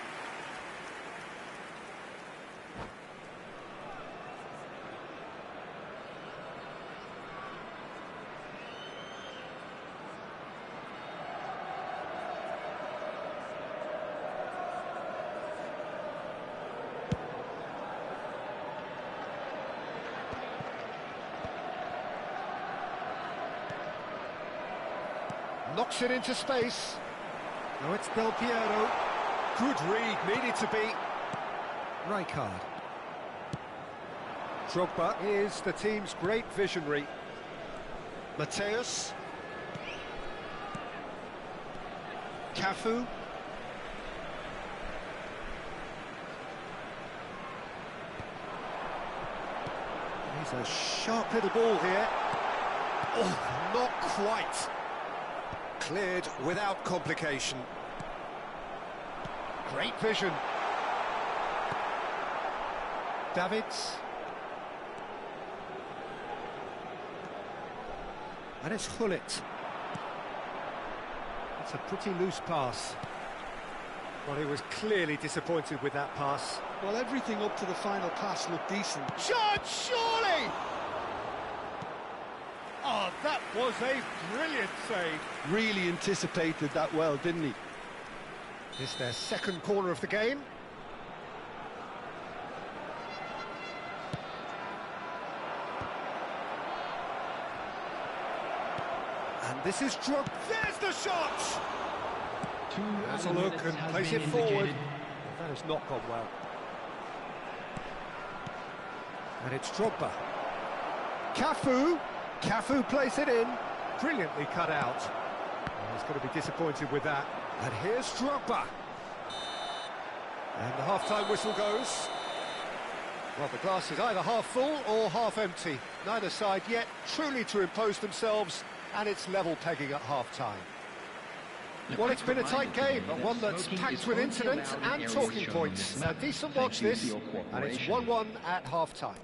Knocks it into space. Now it's Del Piero. Good read, needed to be. Rijkaard. Drogba is the team's great visionary. Mateus. Cafu. He's a sharp little ball here. Oh, not quite. Cleared without complication. Great vision. Davids. And it's Hullet. It's a pretty loose pass. Well, he was clearly disappointed with that pass. Well, everything up to the final pass looked decent. Shot, surely! Oh, that was a brilliant save. Really anticipated that well, didn't he? It's their second corner of the game. And this is Drogba. There's the shot! Has a look and plays it forward. That has not gone well. And it's Drogba. Cafu. Cafu plays it in. Brilliantly cut out. Well, he's going to be disappointed with that. And here's Drogba. And the half-time whistle goes. Well, the glass is either half full or half empty. Neither side yet truly to impose themselves, and it's level pegging at half-time. Well, it's been a tight game, but one that's packed with incident and talking points. A decent watch this, and it's 1-1 at half-time.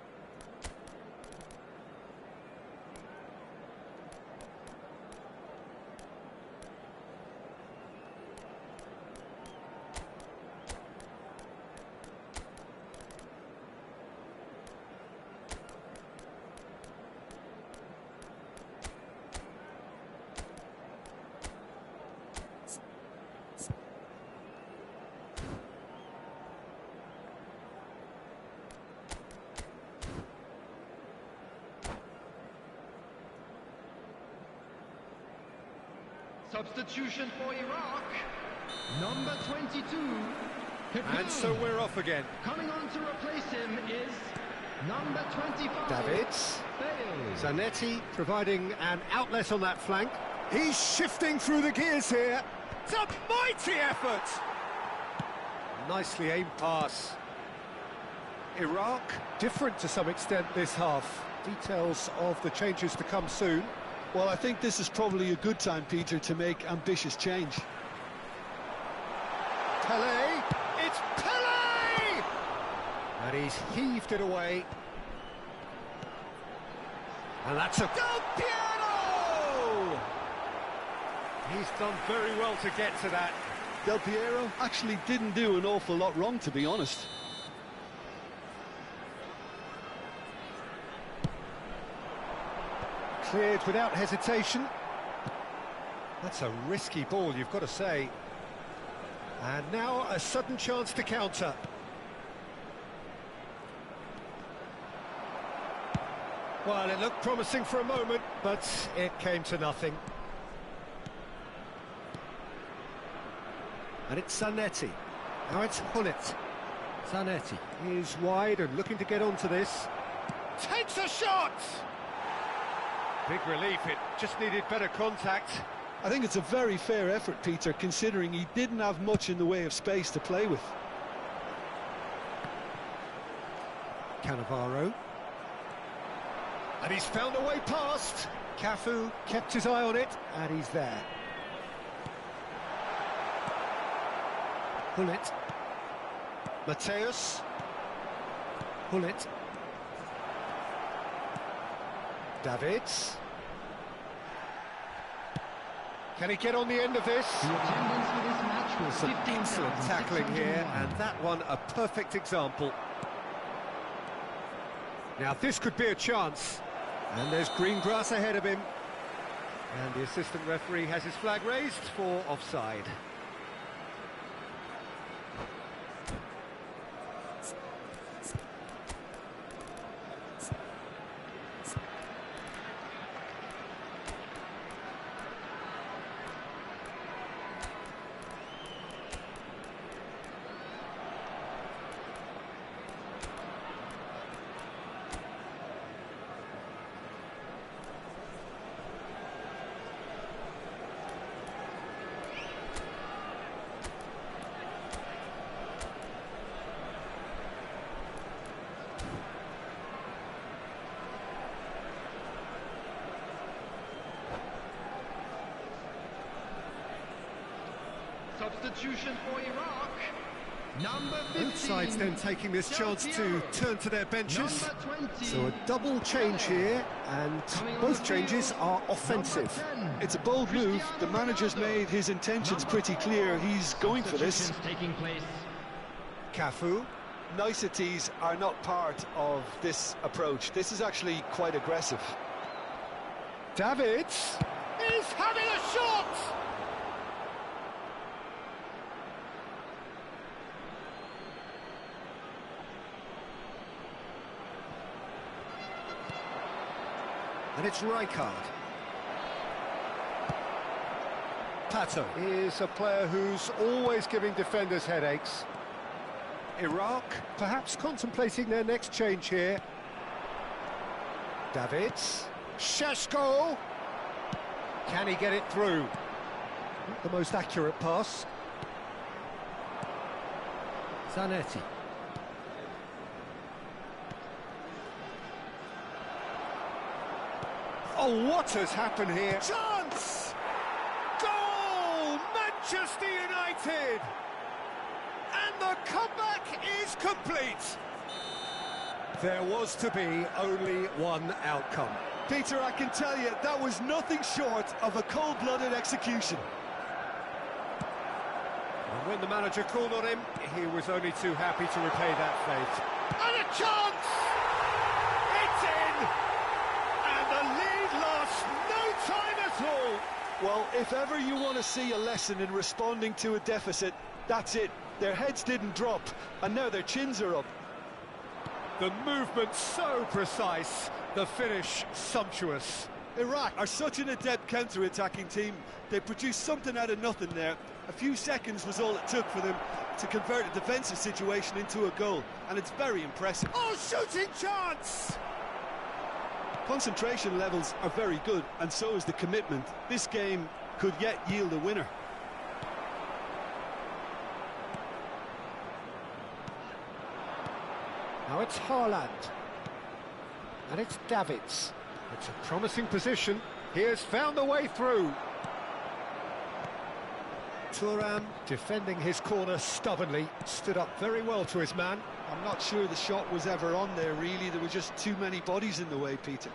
Substitution for Iraq, number 22. And so we're off again. Coming on to replace him is number 25. Davids. Bale. Zanetti providing an outlet on that flank. He's shifting through the gears here. It's a mighty effort. Nicely aimed pass. Iraq, different to some extent this half. Details of the changes to come soon. Well, I think this is probably a good time, Peter, to make ambitious change. Pelé, it's Pelé! And he's heaved it away. And that's a Del Piero! He's done very well to get to that. Del Piero actually didn't do an awful lot wrong, to be honest. Cleared without hesitation. That's a risky ball, you've got to say. And now a sudden chance to counter. Well, it looked promising for a moment, but it came to nothing. And it's Zanetti. Now it's Hullet. Zanetti is wide and looking to get onto this. Takes a shot! Big relief, it just needed better contact. I think it's a very fair effort, Peter, considering he didn't have much in the way of space to play with. Cannavaro. And he's found a way past. Cafu kept his eye on it, and he's there. Hullet. Mateus. Hullet. Davids. Can he get on the end of this? The attendance for this match was Some excellent tackling here, and that one a perfect example. Now this could be a chance, and there's green grass ahead of him. And the assistant referee has his flag raised for offside. Substitution for Iraq. Number 15. Both sides then taking this chance to turn to their benches. Number 20. So a double change here, and both changes are offensive. It's a bold move. The manager's made his intentions pretty clear. He's going for this. Substitutions taking place. Cafu. Niceties are not part of this approach. This is actually quite aggressive. Davids is having a shot! And it's Rijkaard. Pato is a player who's always giving defenders headaches. Iraq perhaps contemplating their next change here. Davids. Šeško. Can he get it through? Not the most accurate pass. Zanetti. Oh, what has happened here? Chance! Goal! Manchester United! And the comeback is complete. There was to be only one outcome. Peter, I can tell you, that was nothing short of a cold-blooded execution. And when the manager called on him, he was only too happy to repay that fate. And a chance! It's in! And the lead lasts no time at all! Well, if ever you want to see a lesson in responding to a deficit, that's it. Their heads didn't drop, and now their chins are up. The movement so precise, the finish sumptuous. Iraq are such an adept counter-attacking team. They produced something out of nothing there. A few seconds was all it took for them to convert a defensive situation into a goal, and it's very impressive. Oh, shooting chance! Concentration levels are very good, and so is the commitment. This game could yet yield a winner. Now it's Haaland. And it's Davids. It's a promising position. He has found a way through. Thuram, defending his corner stubbornly, stood up very well to his man. I'm not sure the shot was ever on there, really. There were just too many bodies in the way, Peter.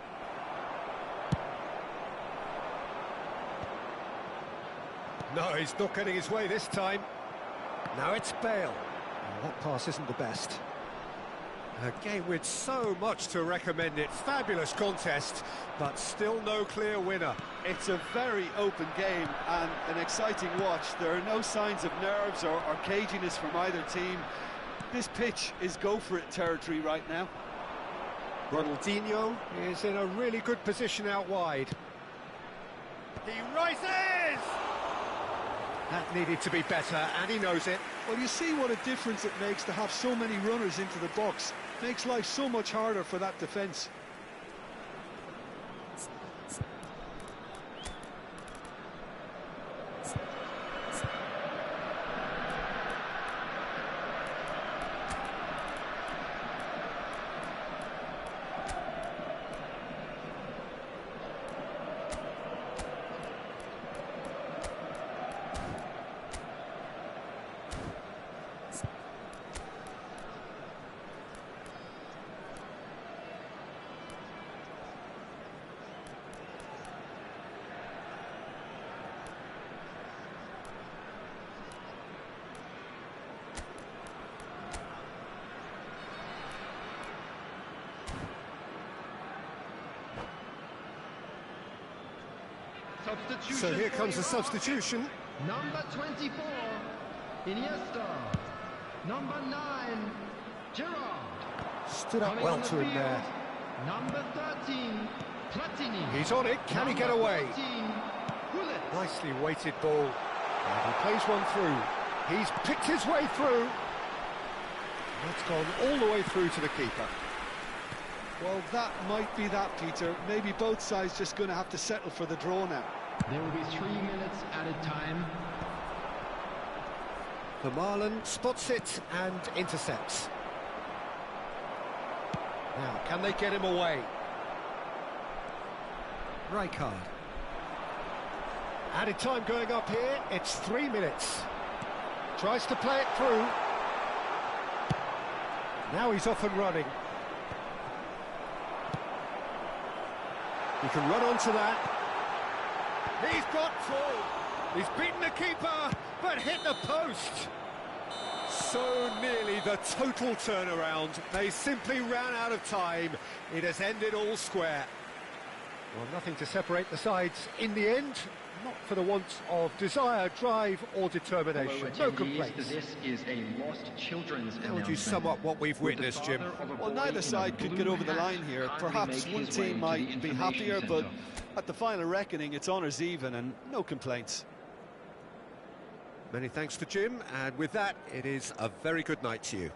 No, he's not getting his way this time. Now it's Bale. Well, that pass isn't the best. A game with so much to recommend it. Fabulous contest, but still no clear winner. It's a very open game and an exciting watch. There are no signs of nerves or caginess from either team. This pitch is go-for-it territory right now. Ronaldinho is in a really good position out wide. He rises! That needed to be better, and he knows it. Well, you see what a difference it makes to have so many runners into the box. Makes life so much harder for that defence. Substitution. So here comes the substitution. Number 24, Iniesta. Number 9, Gerrard. Stood up Coming well on the to him field, there. Number 13, Platini. He's on it, can he get Number away? 14, Gullit. Nicely weighted ball. And he plays one through. He's picked his way through. That's gone all the way through to the keeper. Well, that might be that, Peter. Maybe both sides just going to have to settle for the draw now. There will be 3 minutes added time. Vermaelen spots it and intercepts. Now, can they get him away? Rijkaard. Added time going up here, it's 3 minutes. Tries to play it through. Now he's off and running. He can run onto that. He's got full. He's beaten the keeper, but hit the post. So nearly the total turnaround. They simply ran out of time. It has ended all square. Well, nothing to separate the sides in the end. Not for the want of desire, drive or determination. No complaints. This is a lost children's How would you sum up what we've witnessed, Jim? Well, neither side could get over the line here. Perhaps one team might be happier, but at the final reckoning, it's honours even and no complaints. Many thanks to Jim, and with that, it is a very good night to you.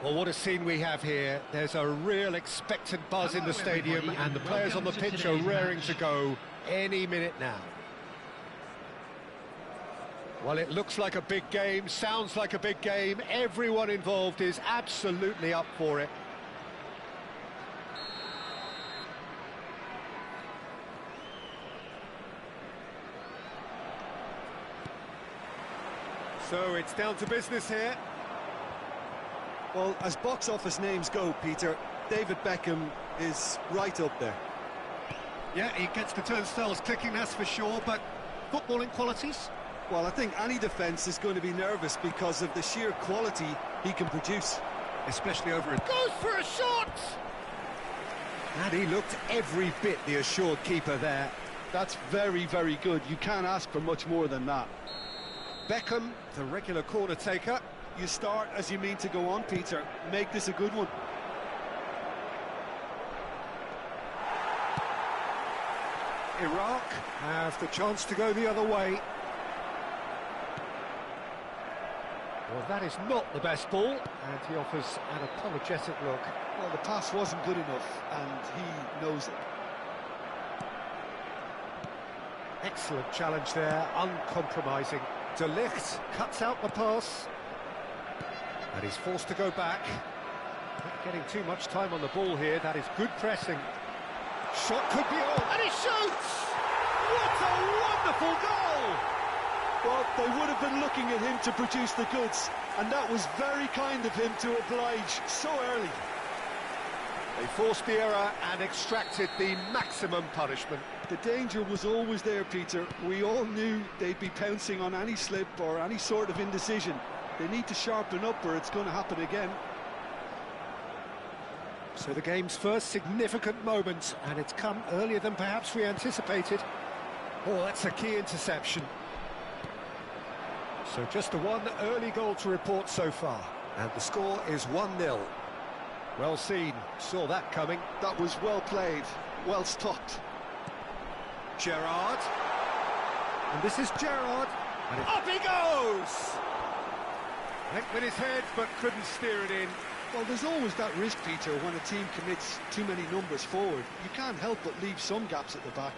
Well, what a scene we have here. There's a real expectant buzz in the stadium, and the players on the pitch are raring to go any minute now. Well, it looks like a big game, sounds like a big game. Everyone involved is absolutely up for it. So it's down to business here. Well, as box office names go, Peter, David Beckham is right up there. Yeah, he gets the turnstiles clicking, that's for sure, but footballing qualities? Well, I think any defence is going to be nervous because of the sheer quality he can produce. Especially over it. Goes for a shot! And he looked every bit the assured keeper there. That's very, very good. You can't ask for much more than that. Beckham, the regular corner taker. You start as you mean to go on, Peter. Make this a good one. Iraq have the chance to go the other way. Well, that is not the best ball, and he offers an apologetic look. Well, the pass wasn't good enough, and he knows it. Excellent challenge there, uncompromising. De Ligt cuts out the pass. And he's forced to go back. Not getting too much time on the ball here. That is good pressing. Shot could be on, and he shoots! What a wonderful goal! Well, they would have been looking at him to produce the goods, and that was very kind of him to oblige so early. They forced the error and extracted the maximum punishment. The danger was always there, Peter. We all knew they'd be pouncing on any slip or any sort of indecision. They need to sharpen up or it's going to happen again. So the game's first significant moment, and it's come earlier than perhaps we anticipated. Oh, that's a key interception. So just the one early goal to report so far. And the score is 1-0. Well seen, saw that coming. That was well played, well stopped. Gerrard. And this is Gerrard. And up he goes! Went with his head, but couldn't steer it in. Well, there's always that risk, Peter, when a team commits too many numbers forward. You can't help but leave some gaps at the back.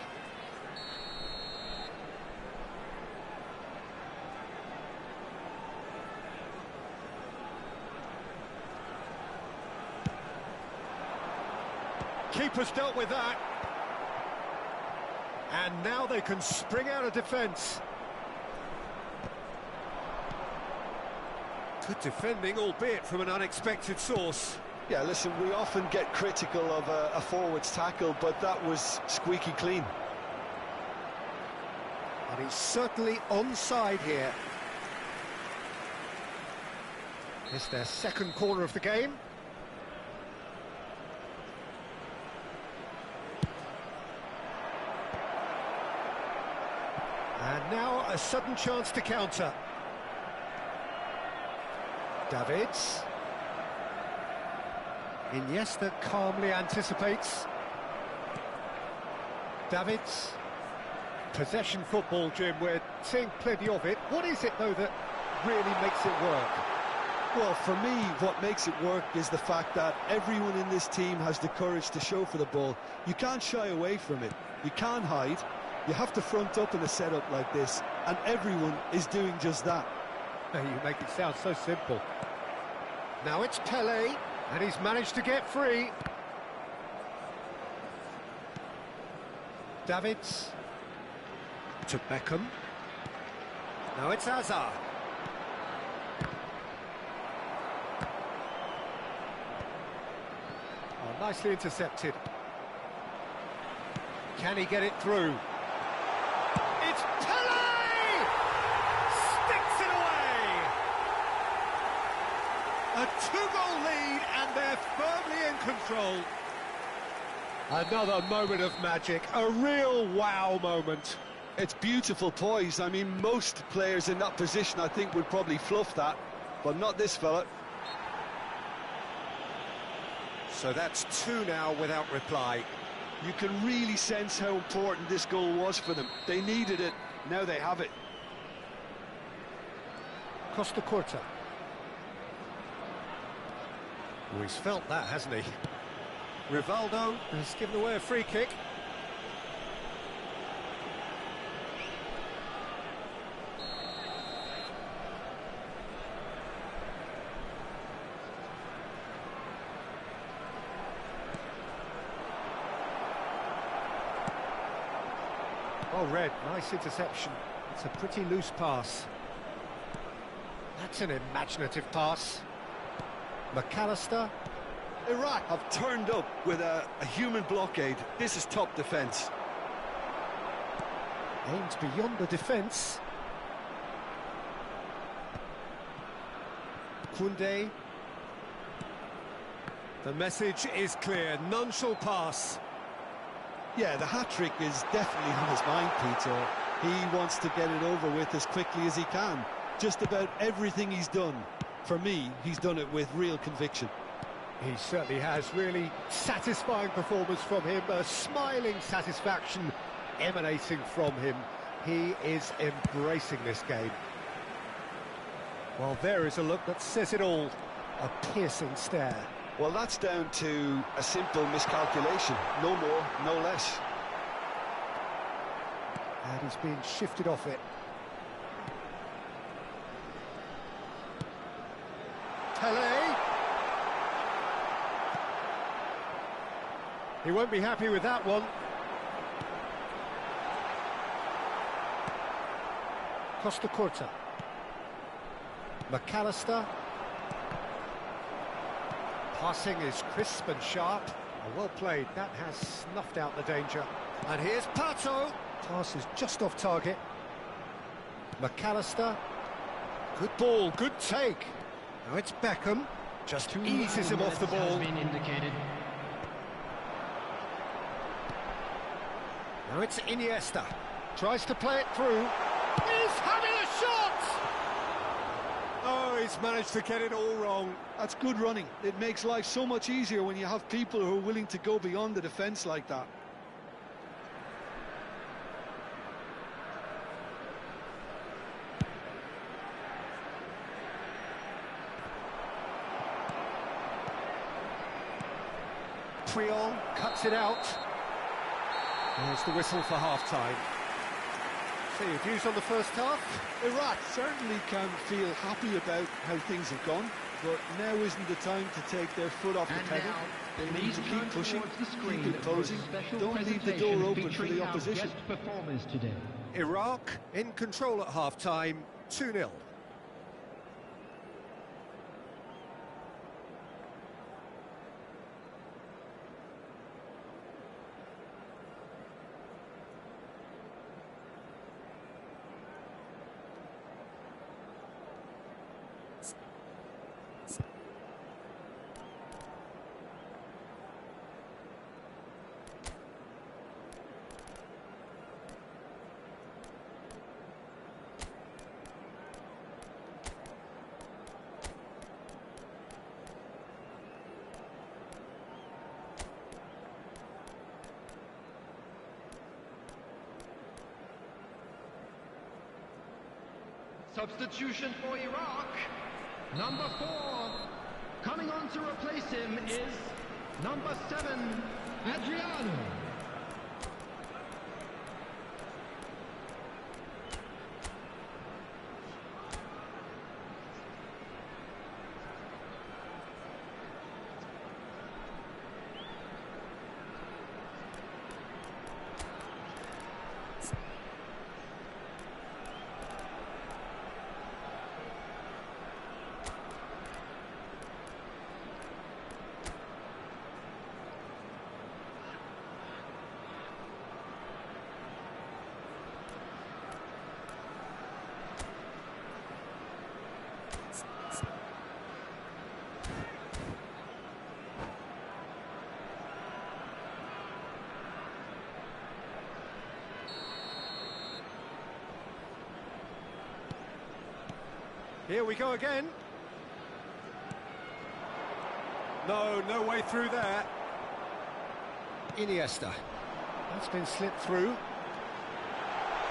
Keeper's dealt with that. And now they can spring out of defence. Good defending, albeit from an unexpected source. Yeah, listen, we often get critical of a forward's tackle, but that was squeaky clean. And he's certainly onside here. It's their second corner of the game. And now a sudden chance to counter. Davids. Iniesta calmly anticipates. Davids. Possession football, Jim, we're seeing plenty of it. What is it, though, that really makes it work? Well, for me, what makes it work is the fact that everyone in this team has the courage to show for the ball. You can't shy away from it. You can't hide. You have to front up in a setup like this, and everyone is doing just that. You make it sound so simple. Now it's Pele, and he's managed to get free. Davids. To Beckham. Now it's Hazard. Oh, nicely intercepted. Can he get it through? It's Pele! Sticks it away! A two-goal lead, and they're firmly in control. Another moment of magic, a real wow moment. It's beautiful poise. I mean, most players in that position, I think, would probably fluff that, but not this fella. So that's two now without reply. You can really sense how important this goal was for them. They needed it, now they have it. Costa Curta. Well, he's felt that, hasn't he? Rivaldo has given away a free kick. Oh, Red, nice interception. It's a pretty loose pass. That's an imaginative pass. McAllister. Iraq have turned up with a human blockade. This is top defence. Aimed beyond the defence. Koundé. The message is clear. None shall pass. Yeah, the hat-trick is definitely on his mind, Peter. He wants to get it over with as quickly as he can. Just about everything he's done, for me, he's done it with real conviction. He certainly has. Really satisfying performance from him. A smiling satisfaction emanating from him. He is embracing this game. Well, there is a look that says it all. A piercing stare. Well, that's down to a simple miscalculation. No more, no less. And he's being shifted off it. Pele. He won't be happy with that one. Costa Curta. McAllister. Passing is crisp and sharp. Well played. That has snuffed out the danger. And here's Pato. Pass is just off target. McAllister. Good ball, good take. Now it's Beckham. Just eases him off the ball. Has been indicated. Now it's Iniesta. Tries to play it through. He's having a shot! Oh, he's managed to get it all wrong. That's good running. It makes life so much easier when you have people who are willing to go beyond the defence like that. Triol cuts it out. There's the whistle for half-time. So your views on the first half? Iraq certainly can feel happy about how things have gone, but now isn't the time to take their foot off the pedal. They need to keep pushing, keep imposing, don't leave the door open for the opposition. Iraq in control at half-time, 2-0. Substitution for Iraq. Number 4. Coming on to replace him is number 7, Adriano. Here we go again. No way through there. Iniesta. That's been slipped through.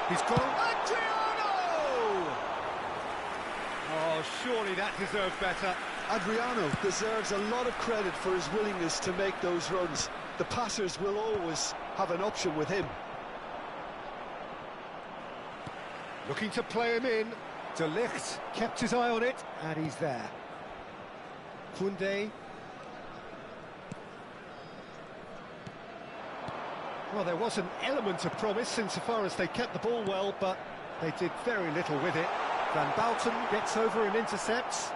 He's gone. Adriano! Oh, surely that deserved better. Adriano deserves a lot of credit for his willingness to make those runs. The passers will always have an option with him. Looking to play him in. De Ligt kept his eye on it, and he's there. Koundé. Well, there was an element of promise insofar as they kept the ball well, but they did very little with it. Van Bouten gets over and intercepts.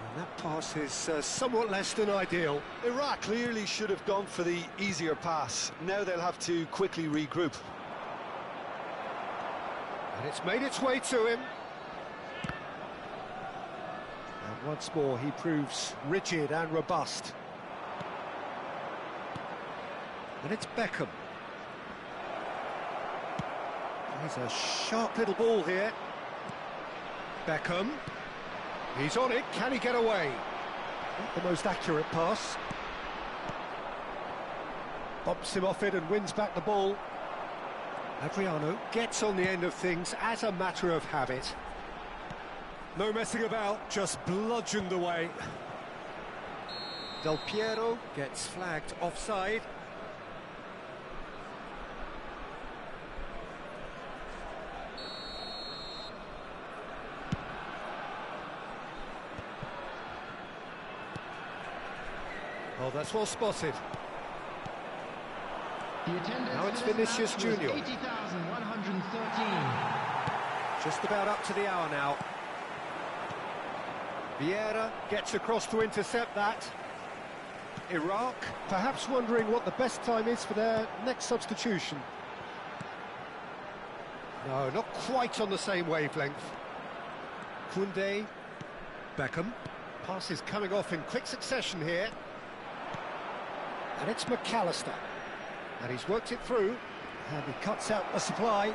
And that pass is somewhat less than ideal. Iraq clearly should have gone for the easier pass. Now they'll have to quickly regroup. And it's made its way to him. And once more he proves rigid and robust. And it's Beckham. He's a sharp little ball here. Beckham. He's on it. Can he get away? Not the most accurate pass. Bumps him off it and wins back the ball. Adriano gets on the end of things as a matter of habit. No messing about, just bludgeoned away. Del Piero gets flagged offside. Oh, that's well spotted. Now it's Vinicius Junior. 80,113. Just about up to the hour now. Vieira gets across to intercept that. Iraq perhaps wondering what the best time is for their next substitution. No, not quite on the same wavelength. Koundé. Beckham. Pass is coming off in quick succession here. And it's McAllister. And he's worked it through. And he cuts out the supply.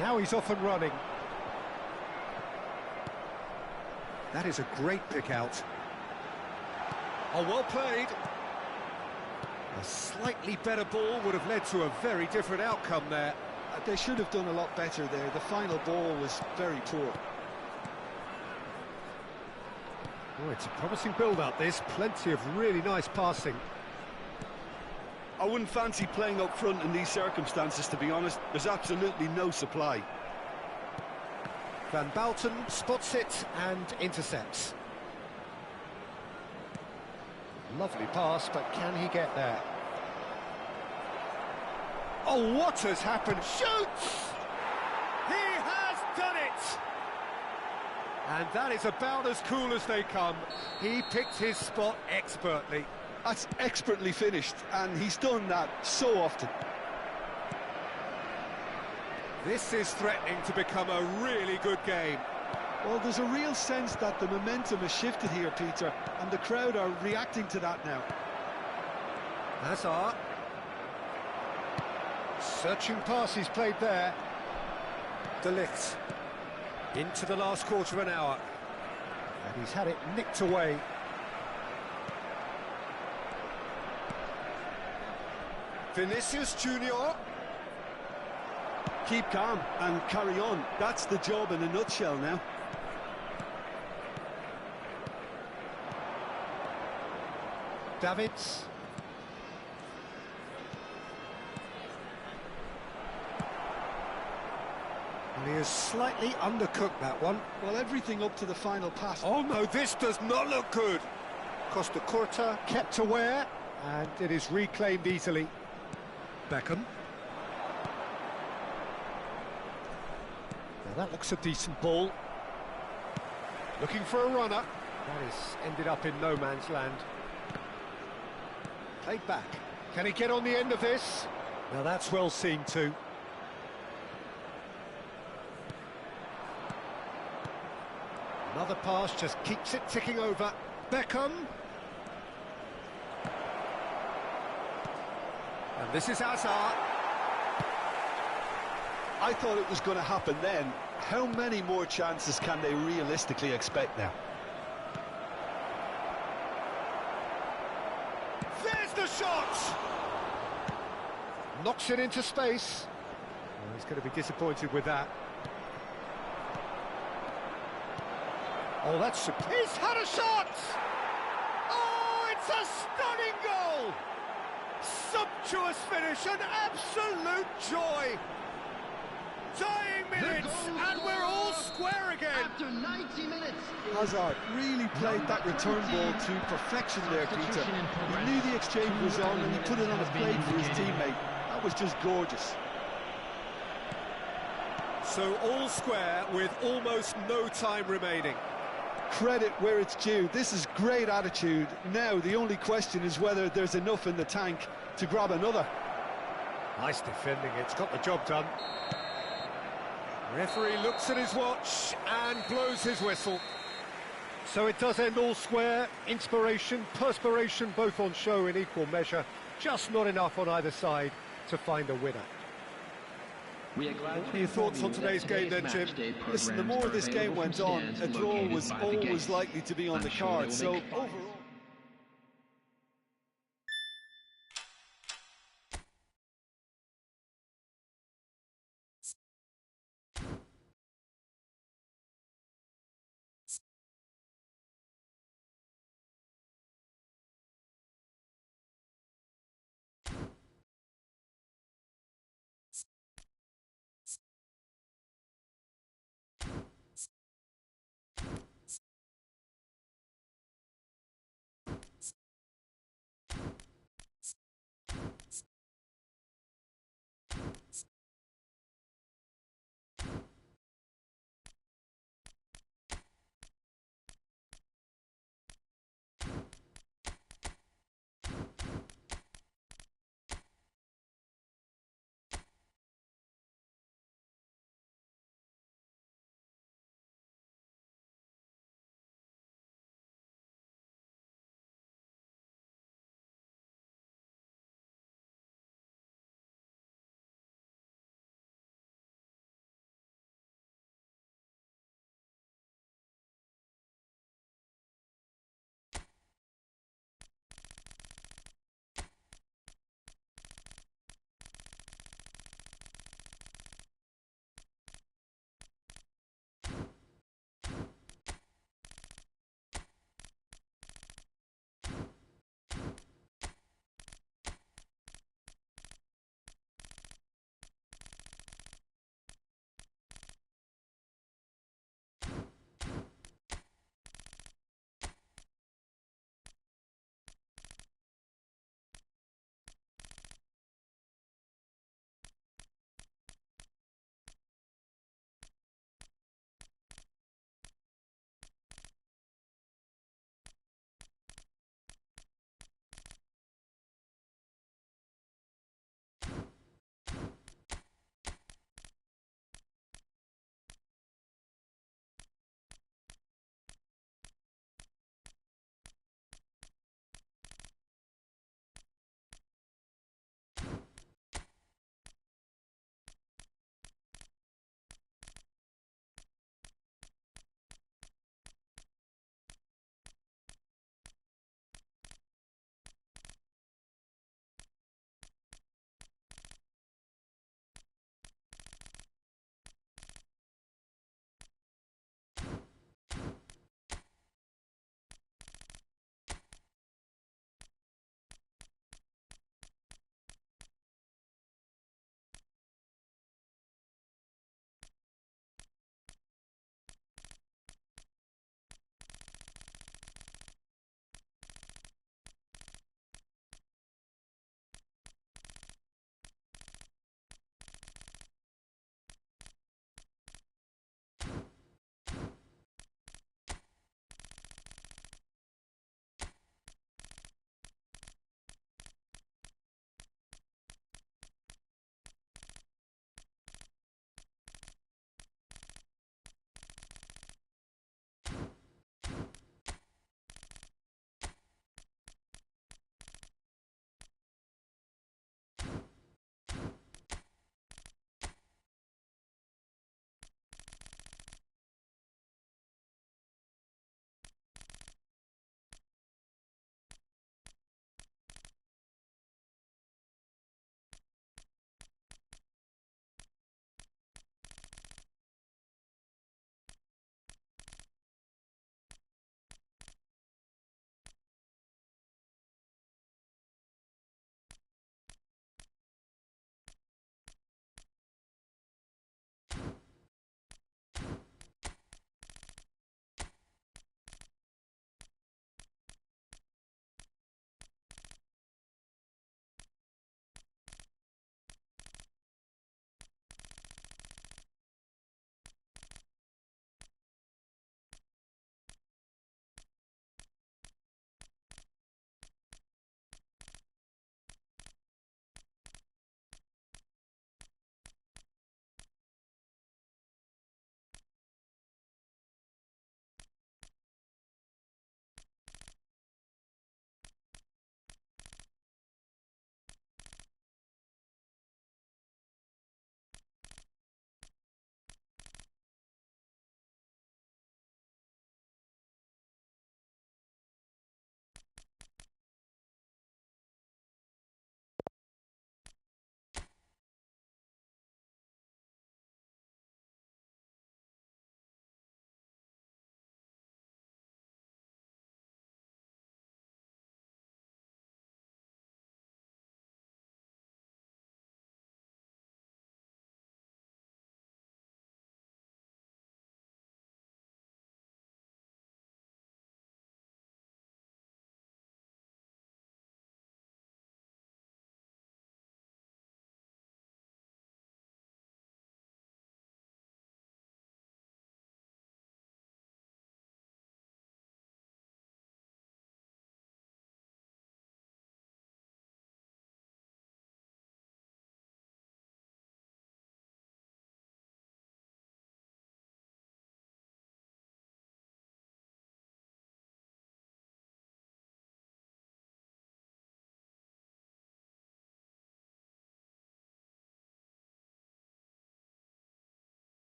Now he's off and running. That is a great pick out. Oh, well played. A slightly better ball would have led to a very different outcome there. They should have done a lot better there. The final ball was very poor. Oh, it's a promising build-up, this. Plenty of really nice passing. I wouldn't fancy playing up front in these circumstances, to be honest. There's absolutely no supply. Van Bouten spots it and intercepts. Lovely pass, but can he get there? Oh, what has happened? Shoots! He has done it! And that is about as cool as they come. He picked his spot expertly. That's expertly finished, and he's done that so often. This is threatening to become a really good game. Well, there's a real sense that the momentum has shifted here, Peter, and the crowd are reacting to that now. Hazard. Searching pass he's played there. De Ligt. Into the last quarter of an hour. And he's had it nicked away. Vinicius Junior. Keep calm and carry on. That's the job in a nutshell now. Davids. And he has slightly undercooked that one. Well, everything up to the final pass. Oh no, this does not look good. Costa Curta kept aware, and it is reclaimed easily. Beckham. Now that looks a decent ball. Looking for a runner. That has ended up in no man's land. Played back. Can he get on the end of this? Now that's well seen too. Another pass just keeps it ticking over. Beckham. And this is Hazard. I thought it was going to happen then. How many more chances can they realistically expect now? There's the shot! Knocks it into space. Well, he's going to be disappointed with that. Oh, he's had a shot! Oh, it's a stunning goal! Sumptuous finish, an absolute joy! Dying minutes, and we're all square again! After 90 minutes. Hazard really played that return ball to perfection there, Peter. He knew the exchange was on and he put it on a plate for his teammate. That was just gorgeous. So all square with almost no time remaining. Credit where it's due. This is great attitude. Now the only question is whether there's enough in the tank to grab another. Nice defending, it's got the job done. Referee looks at his watch and blows his whistle. So it does end all square. Inspiration, perspiration, both on show in equal measure. Just not enough on either side to find a winner. What are your thoughts on today's game then, Jim? Listen, the more this game went on, a draw was always likely to be on the card, so overall...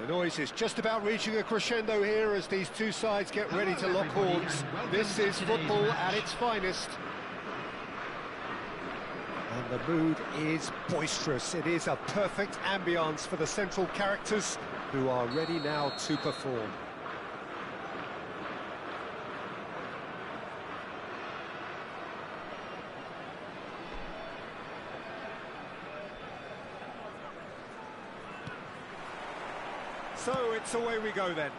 The noise is just about reaching a crescendo here as these two sides get ready to lock horns. This is football at its finest. And the mood is boisterous. It is a perfect ambience for the central characters who are ready now to perform. So it's away we go then.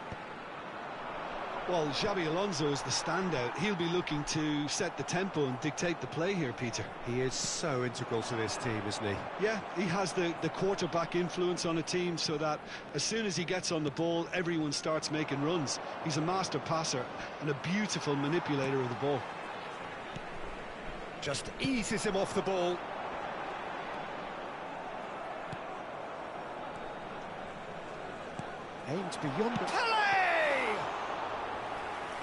Well, Xabi Alonso is the standout. He'll be looking to set the tempo and dictate the play here, Peter. He is so integral to this team, isn't he? Yeah, he has the quarterback influence on a team so that as soon as he gets on the ball, everyone starts making runs. He's a master passer and a beautiful manipulator of the ball. Just eases him off the ball. Aims beyond the... Pele!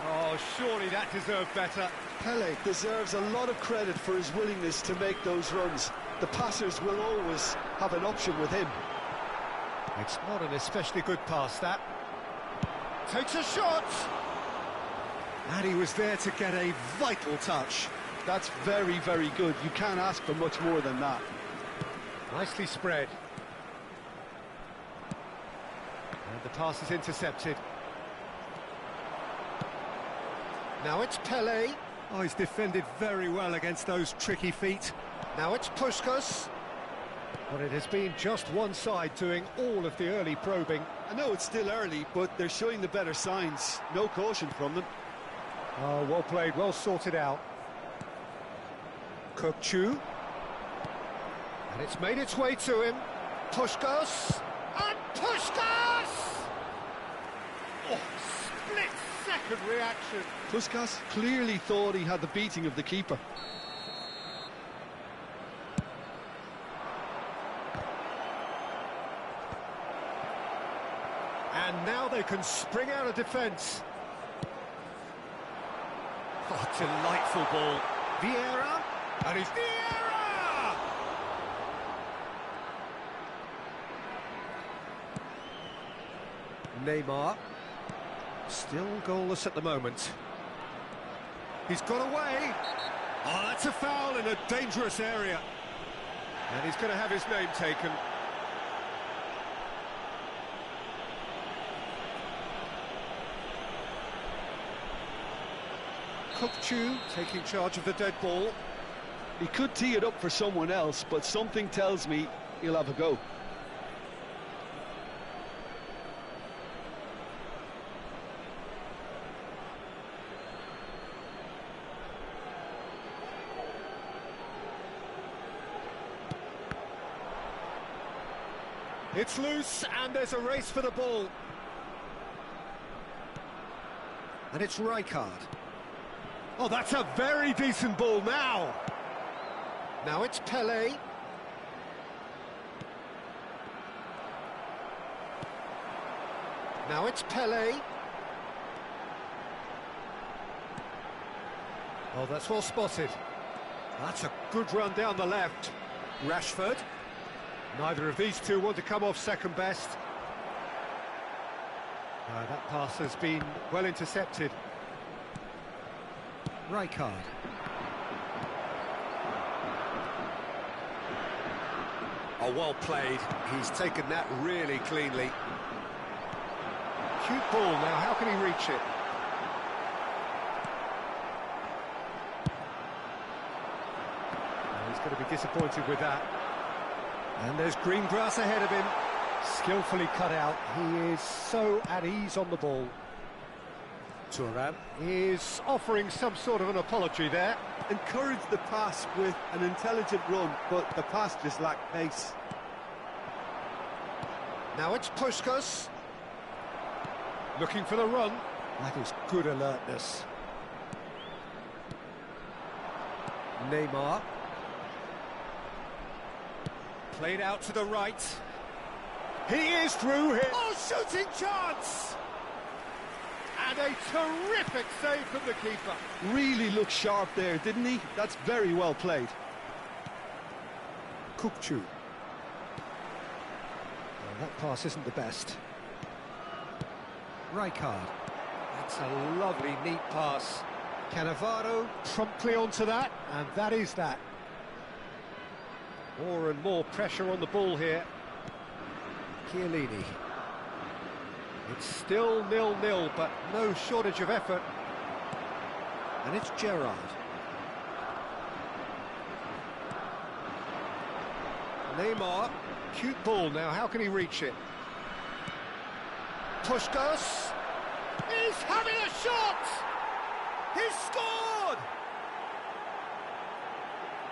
Oh, surely that deserved better. Pele deserves a lot of credit for his willingness to make those runs. The passers will always have an option with him. It's not an especially good pass, that. Takes a shot! And he was there to get a vital touch. That's very, very good. You can't ask for much more than that. Nicely spread. And the pass is intercepted. Now it's Pele. Oh, he's defended very well against those tricky feet. Now it's Puskas. But it has been just one side doing all of the early probing. I know it's still early, but they're showing the better signs. No caution from them. Oh, well played, well sorted out. Kupchu. And it's made its way to him. Puskas. And Puskas! Oh, split-second reaction. Puskas clearly thought he had the beating of the keeper. And now they can spring out of defence. Oh, delightful ball. Vieira. And it's Vieira! Neymar. Still goalless at the moment. He's got away. Oh, that's a foul in a dangerous area. And he's going to have his name taken. Kupchu taking charge of the dead ball. He could tee it up for someone else, but something tells me he'll have a go. It's loose, and there's a race for the ball. And it's Rijkaard. Oh, that's a very decent ball now. Now it's Pele. Now it's Pele. Oh, that's well spotted. That's a good run down the left. Rashford. Neither of these two want to come off second best. That pass has been well intercepted. Rijkaard. Oh, well played. He's taken that really cleanly. Cute ball now, how can he reach it? He's going to be disappointed with that. And there's green grass ahead of him. Skillfully cut out. He is so at ease on the ball. Thuram is offering some sort of an apology there. Encouraged the pass with an intelligent run, but the pass just lacked pace. Now it's Puskas. Looking for the run. That is good alertness. Neymar. Played out to the right. He is through here. Oh, shooting chance! And a terrific save from the keeper. Really looked sharp there, didn't he? That's very well played. Kupchu. Well, that pass isn't the best. Rijkaard. That's a lovely, neat pass. Cannavaro promptly onto that, and that is that. More and more pressure on the ball here. Chiellini. It's still 0-0, but no shortage of effort. And it's Gerrard. Neymar, cute ball now, how can he reach it? Puskás, he's having a shot! He's scored!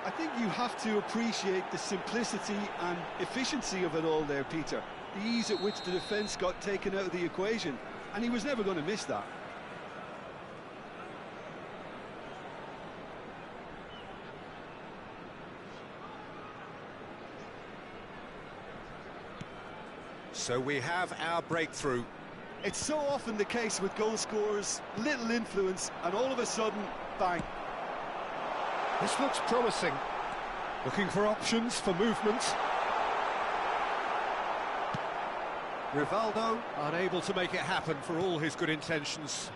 I think you have to appreciate the simplicity and efficiency of it all there, Peter. The ease at which the defence got taken out of the equation, and he was never going to miss that. So we have our breakthrough. It's so often the case with goal scorers, little influence, and all of a sudden, bang. This looks promising. Looking for options for movement. Rivaldo unable to make it happen for all his good intentions.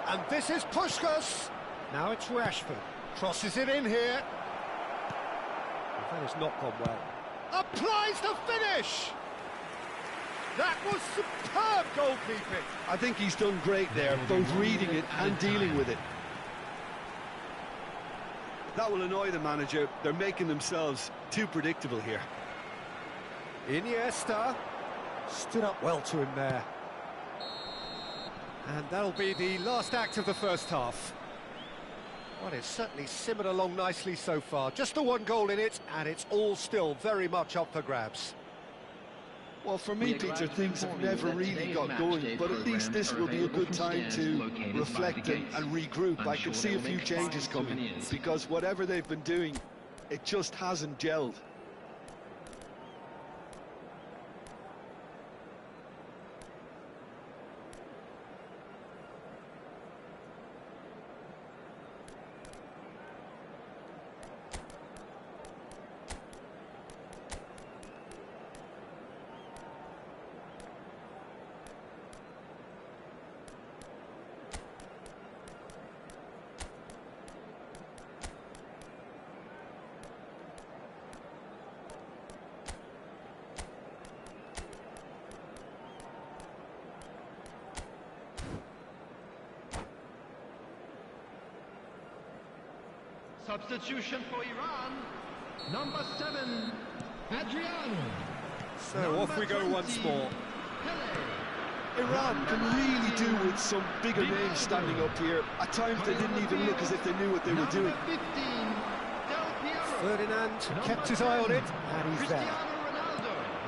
And this is Puskás. Now it's Rashford. Crosses it in here. That has not gone well. Applies the finish! That was superb goalkeeping. I think he's done great there, both reading it and dealing with it. That will annoy the manager. They're making themselves too predictable here. Iniesta stood up well to him there. And that'll be the last act of the first half. Well, it's certainly simmered along nicely so far. Just the one goal in it, and it's all still very much up for grabs. Well, for me, Peter, things have never really got going, but at least this will be a good time to reflect and regroup. I can see a few changes coming, because whatever they've been doing, it just hasn't gelled. Substitution for Iran, number 7, Adriano. So number off we go 20, once more. Iran can really do with some bigger names standing up here. At times they didn't even look as if they knew what they were doing. 15, Ferdinand kept his eye on it, and he's there.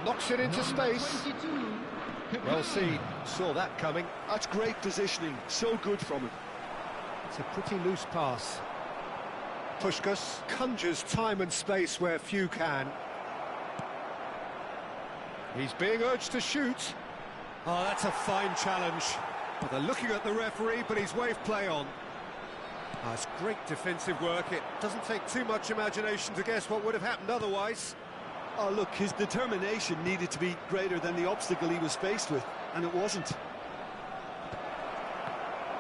Knocks it into space. 22, well seen, saw that coming. That's great positioning, so good from him. It's a pretty loose pass. Puskás conjures time and space where few can. He's being urged to shoot. Oh, that's a fine challenge. Well, they're looking at the referee, but he's waved play on. Oh, it's great defensive work. It doesn't take too much imagination to guess what would have happened otherwise. Oh, look, his determination needed to be greater than the obstacle he was faced with, and it wasn't.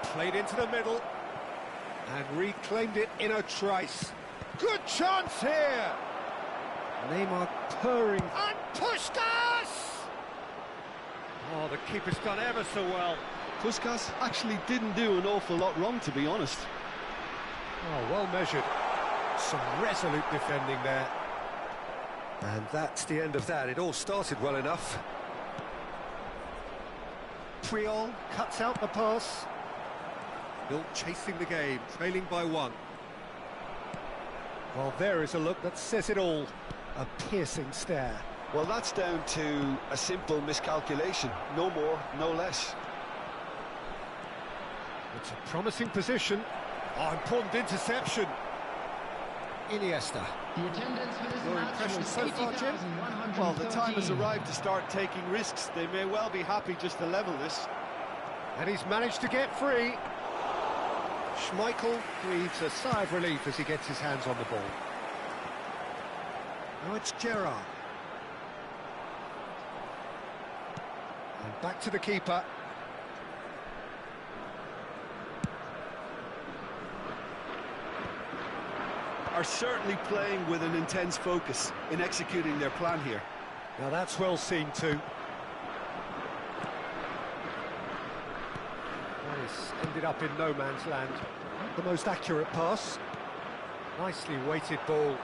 Played into the middle. And reclaimed it in a trice. Good chance here! Neymar purring. And Puskás! Oh, the keeper's done ever so well. Puskás actually didn't do an awful lot wrong, to be honest. Oh, well measured. Some resolute defending there. And that's the end of that. It all started well enough. Puyol cuts out the pass. Still chasing the game, trailing by 1. Well, there is a look that says it all. A piercing stare. Well, that's down to a simple miscalculation. No more, no less. It's a promising position. Oh, important interception. Iniesta. The attendance for this Your match impression was so far, Jim? 80,113. Well, the time has arrived to start taking risks. They may well be happy just to level this. And he's managed to get free. Schmeichel breathes a sigh of relief as he gets his hands on the ball. Now it's Gerrard. And back to the keeper. Are certainly playing with an intense focus in executing their plan here. Now that's well seen too. Well, he's ended up in no man's land. Not the most accurate pass. Nicely weighted ball.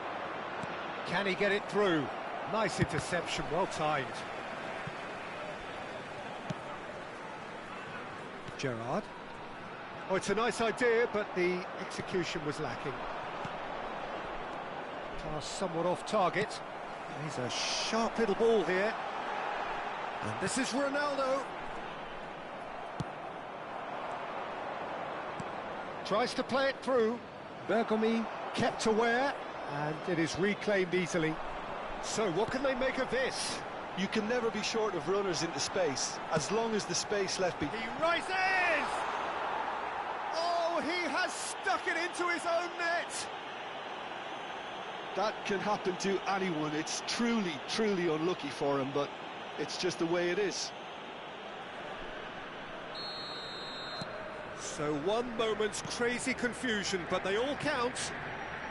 Can he get it through? Nice interception, well timed. Gerrard. Oh, it's a nice idea, but the execution was lacking. Pass somewhat off target. He's a sharp little ball here. And this is Ronaldo. Tries to play it through. Bergomi kept aware, and it is reclaimed easily. So what can they make of this? You can never be short of runners into space, as long as the space left be. He rises! Oh, he has stuck it into his own net! That can happen to anyone. It's truly, truly unlucky for him, but it's just the way it is. So one moment's crazy confusion, but they all count.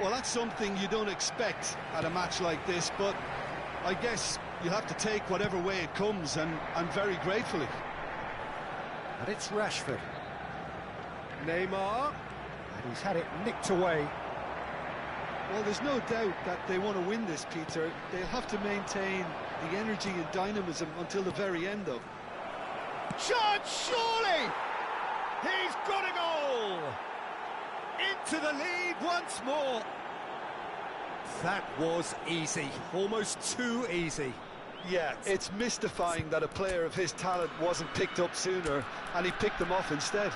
Well, that's something you don't expect at a match like this, but I guess you have to take whatever way it comes, and very gratefully. And it's Rashford. Neymar. And he's had it nicked away. Well, there's no doubt that they want to win this, Peter. They'll have to maintain the energy and dynamism until the very end, though. Shot, surely! He's got a goal! Into the lead once more. That was easy, almost too easy. Yeah, it's mystifying that a player of his talent wasn't picked up sooner, and he picked them off instead.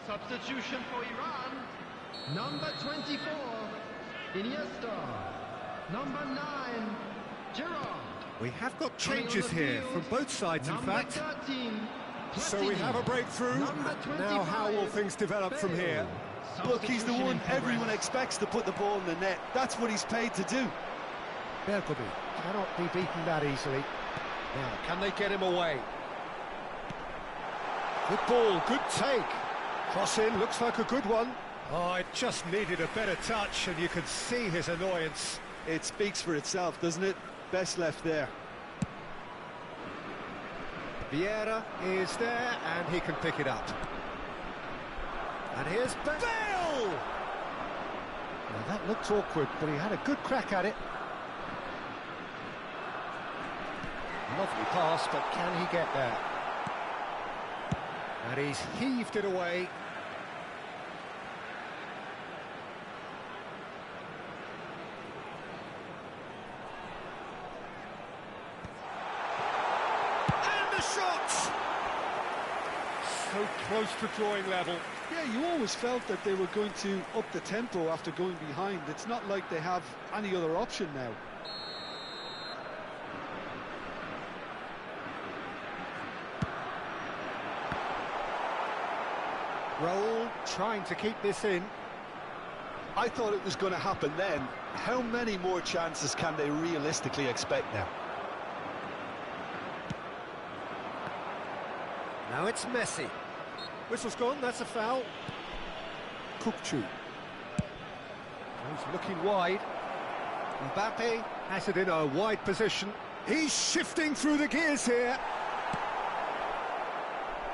Substitution for Iran. Number 24, Iniesta. Number 9, Gerrard. We have got changes here from both sides, in fact. 13, So we have a breakthrough. Now how will things develop from here? Look, he's the one everyone expects to put the ball in the net. That's what he's paid to do. Bergomi cannot be beaten that easily. Now, can they get him away? Good ball, good take. Cross in, looks like a good one. Oh, it just needed a better touch, and you can see his annoyance. It speaks for itself, doesn't it? Best left there. Vieira is there, and he can pick it up. And here's Bale! Now, that looked awkward, but he had a good crack at it. Lovely pass, but can he get there? And he's heaved it away. And the shot! So close to drawing level. Yeah, you always felt that they were going to up the tempo after going behind. It's not like they have any other option now. Raul trying to keep this in. I thought it was going to happen then. How many more chances can they realistically expect now? Now it's Messi. Whistle's gone, that's a foul. Kukçu. He's looking wide. Mbappe has it in a wide position. He's shifting through the gears here.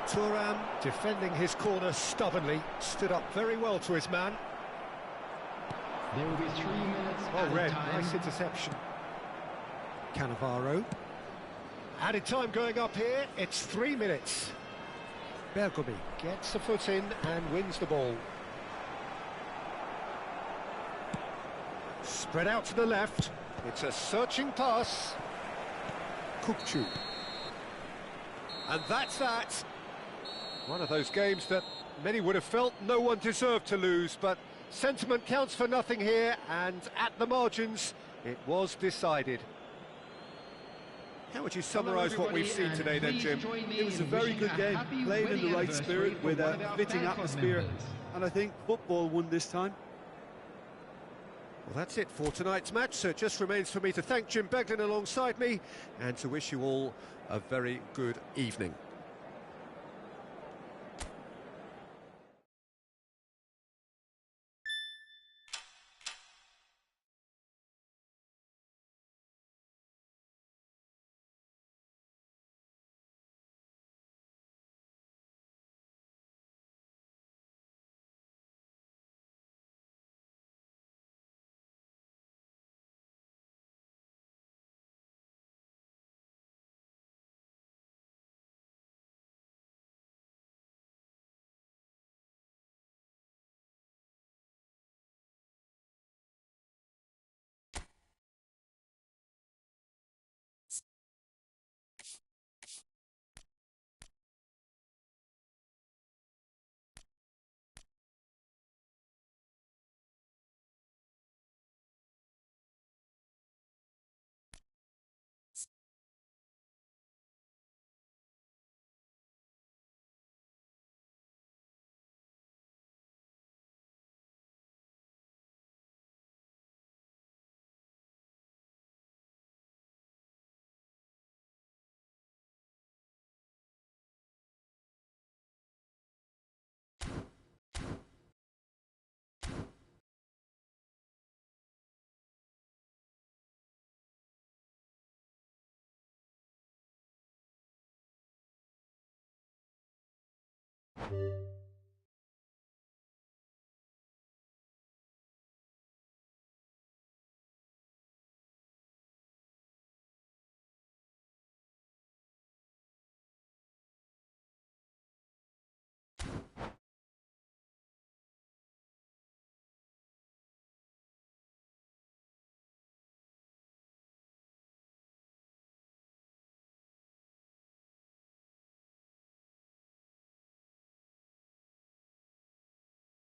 Thuram defending his corner stubbornly, stood up very well to his man. There will be 3 minutes Well added read, time. nice interception. Cannavaro. Added time going up here, it's 3 minutes. Bergomi gets the foot in and wins the ball. Spread out to the left. It's a searching pass. Kukchu. And that's that. One of those games that many would have felt no one deserved to lose, but sentiment counts for nothing here, and at the margins, it was decided. How would you summarise what we've seen today then, Jim? It was a very good game, played in the right spirit with a fitting atmosphere, and I think football won this time. Well, that's it for tonight's match, so it just remains for me to thank Jim Beglin alongside me and to wish you all a very good evening.